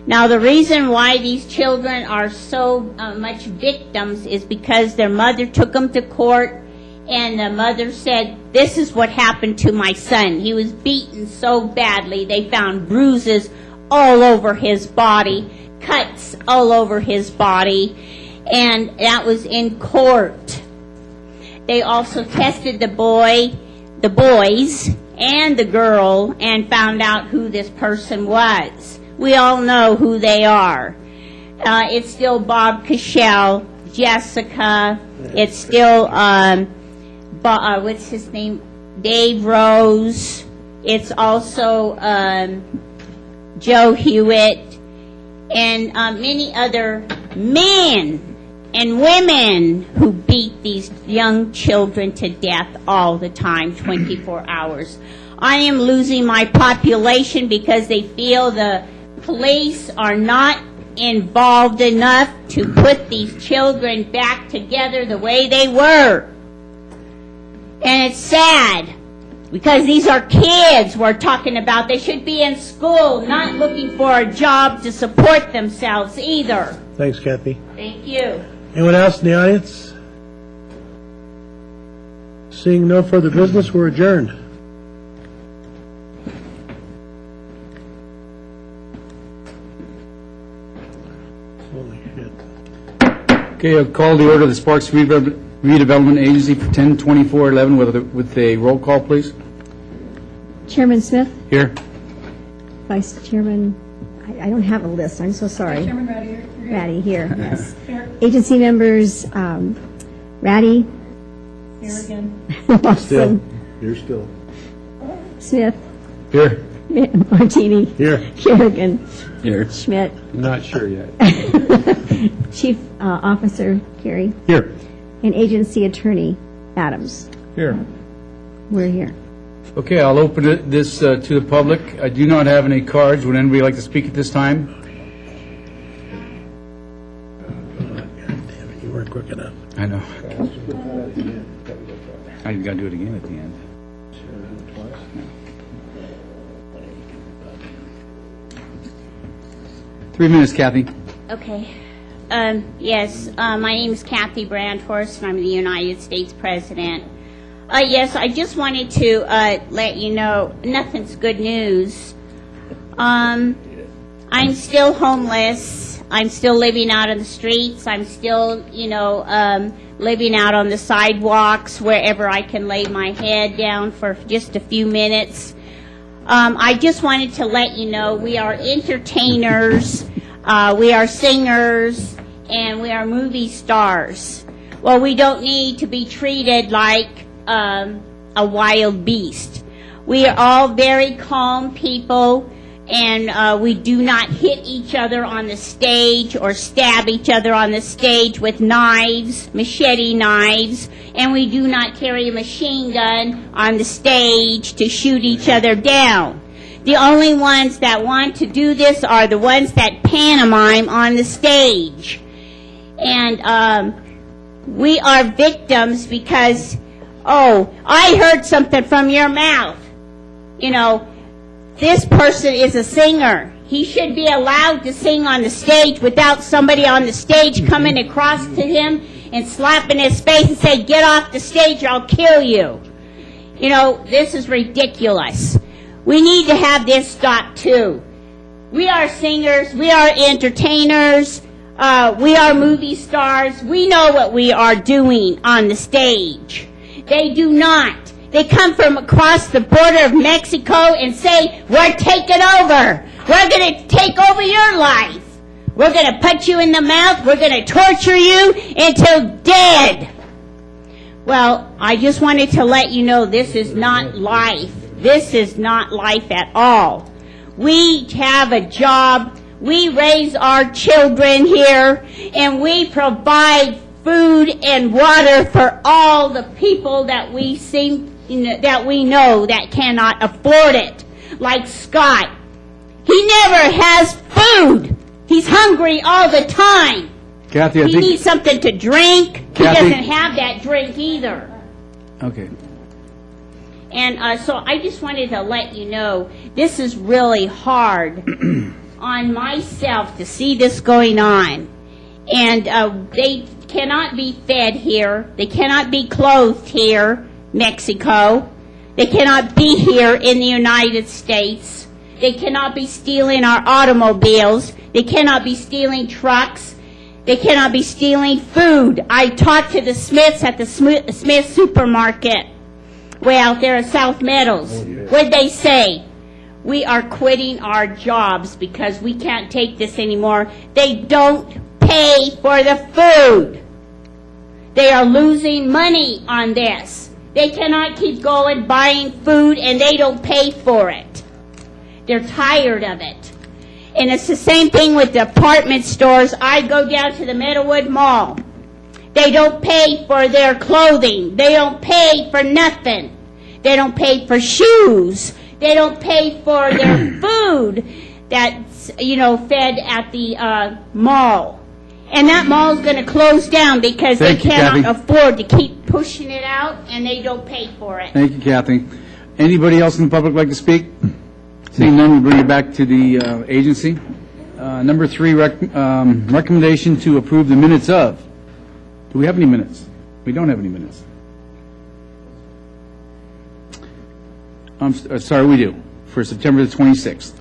[SPEAKER 18] Now, the reason why these children are so much victims is because their mother took them to court, and the mother said, "This is what happened to my son. He was beaten so badly. They found bruises all over his body, cuts all over his body," and that was in court. They also tested the boys and the girl and found out who this person was. We all know who they are. It's still Bob Cashel, Jessica. It's still what's his name? Dave Rose. It's also Joe Hewitt, and many other men and women who beat these young children to death all the time, 24 hours. I am losing my population because they feel the police are not involved enough to put these children back together the way they were. And it's sad, because these are kids we're talking about. They should be in school, not looking for a job to support themselves either.
[SPEAKER 1] Thanks, Kathy.
[SPEAKER 18] Thank you.
[SPEAKER 1] Anyone else in the audience? Seeing no further business, we're adjourned. Holy shit.
[SPEAKER 11] Okay, I'll call the order of the Sparks Redevelopment Agency for 10/24/11 with a roll call, please.
[SPEAKER 9] Chairman Smith?
[SPEAKER 11] Here.
[SPEAKER 9] Vice Chairman, I don't have a list, I'm so sorry.
[SPEAKER 7] Chairman Ratty,
[SPEAKER 9] Ratty, here, yes.
[SPEAKER 7] Here.
[SPEAKER 9] Agency members, Ratty.
[SPEAKER 7] Here again.
[SPEAKER 9] Watson.
[SPEAKER 1] You're still.
[SPEAKER 9] Smith.
[SPEAKER 11] Here.
[SPEAKER 9] Martini.
[SPEAKER 1] Here.
[SPEAKER 9] Kerrigan.
[SPEAKER 11] Here.
[SPEAKER 9] Schmidt.
[SPEAKER 11] Not sure yet.
[SPEAKER 9] Chief Officer Carey.
[SPEAKER 11] Here.
[SPEAKER 9] And Agency Attorney Adams.
[SPEAKER 11] Here.
[SPEAKER 9] We're here.
[SPEAKER 11] Okay, I'll open this to the public. I do not have any cards. Would anybody like to speak at this time?
[SPEAKER 1] God damn it, you weren't quick enough.
[SPEAKER 11] I know. I got to do it again at the end. 3 minutes, Kathy.
[SPEAKER 18] Okay. Yes, my name is Kathy Brandhorst, and I'm the United States President. Yes, I just wanted to let you know, nothing's good news. I'm still homeless. I'm still living out on the streets. I'm still, living out on the sidewalks wherever I can lay my head down for just a few minutes. I just wanted to let you know we are entertainers, we are singers, and we are movie stars. Well, we don't need to be treated like a wild beast. We are all very calm people, and we do not hit each other on the stage or stab each other on the stage with knives, machete knives, and we do not carry a machine gun on the stage to shoot each other down. The only ones that want to do this are the ones that pantomime on the stage. And we are victims because, I heard something from your mouth. This person is a singer. He should be allowed to sing on the stage without somebody on the stage coming across to him and slapping his face and say, "Get off the stage or I'll kill you." This is ridiculous. We need to have this stopped too. We are singers. We are entertainers. We are movie stars. We know what we are doing on the stage. They do not. They come from across the border of Mexico and say, "We're taking over. We're going to take over your life. We're going to put you in the mouth. We're going to torture you until dead." Well, I just wanted to let you know this is not life. This is not life at all. We have a job. We raise our children here, and we provide food and water for all the people that we know that cannot afford it. Like Scott. He never has food He's hungry all the time.
[SPEAKER 11] Kathy, I
[SPEAKER 18] He
[SPEAKER 11] think...
[SPEAKER 18] needs something to drink.
[SPEAKER 11] Kathy-
[SPEAKER 18] He doesn't have that drink either.
[SPEAKER 11] Okay.
[SPEAKER 18] And so I just wanted to let you know, this is really hard on myself to see this going on. And they cannot be fed here. They cannot be clothed here, Mexico. They cannot be here in the United States. They cannot be stealing our automobiles. They cannot be stealing trucks. They cannot be stealing food. I talked to the Smiths at the Smith supermarket way out there at South Meadows. What'd they say? We are quitting our jobs because we can't take this anymore. They don't pay for the food. They are losing money on this. They cannot keep going buying food and they don't pay for it. They're tired of it. And it's the same thing with department stores. I go down to the Meadowwood Mall. They don't pay for their clothing. They don't pay for nothing. They don't pay for shoes. They don't pay for their food that's, fed at the mall. And that mall's going to close down because they cannot afford to keep pushing it out, and they don't pay for it.
[SPEAKER 11] Thank you, Kathy. Anybody else in the public like to speak? Seeing none, we bring it back to the agency. Number 3, recommendation to approve the minutes of. Do we have any minutes? We don't have any minutes. Sorry, we do. For September the 26th.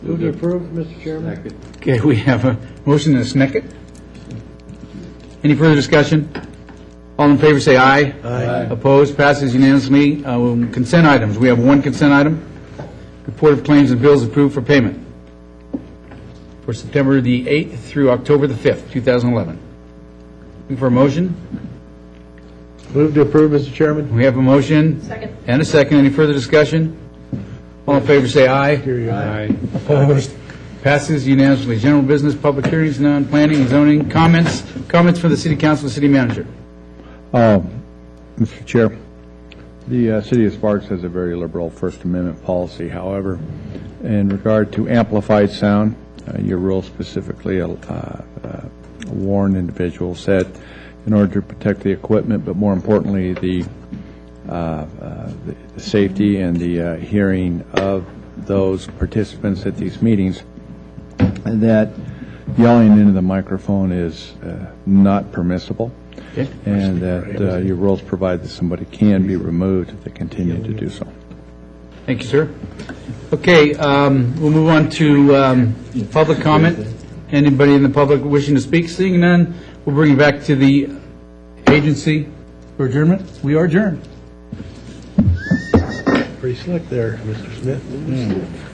[SPEAKER 1] Move to approve, Mr. Chairman.
[SPEAKER 11] Okay, we have a motion and a second. Any further discussion? All in favor say aye.
[SPEAKER 1] Aye.
[SPEAKER 11] Opposed? Passes unanimously. Consent items. We have one consent item. Report of claims and bills approved for payment for September the 8th through October the 5th, 2011. Looking for a motion?
[SPEAKER 1] Move to approve, Mr. Chairman.
[SPEAKER 11] We have a motion.
[SPEAKER 18] Second.
[SPEAKER 11] And a second. Any further discussion? All in favor say aye.
[SPEAKER 1] Aye.
[SPEAKER 11] Opposed? Passes unanimously. General business, public hearings, none. Planning and zoning. Comments for the city council and city manager.
[SPEAKER 3] Mr. Chair, the city of Sparks has a very liberal First Amendment policy. However, in regard to amplified sound, your rule specifically warned individuals said in order to protect the equipment, but more importantly the safety and the hearing of those participants at these meetings, that yelling into the microphone is not permissible, and that your rules provide that somebody can be removed if they continue to do so.
[SPEAKER 11] Thank you, sir. Okay, we'll move on to public comment. Anybody in the public wishing to speak? Seeing none, we'll bring it back to the agency for adjournment. We are adjourned.
[SPEAKER 1] Pretty slick there, Mr. Smith.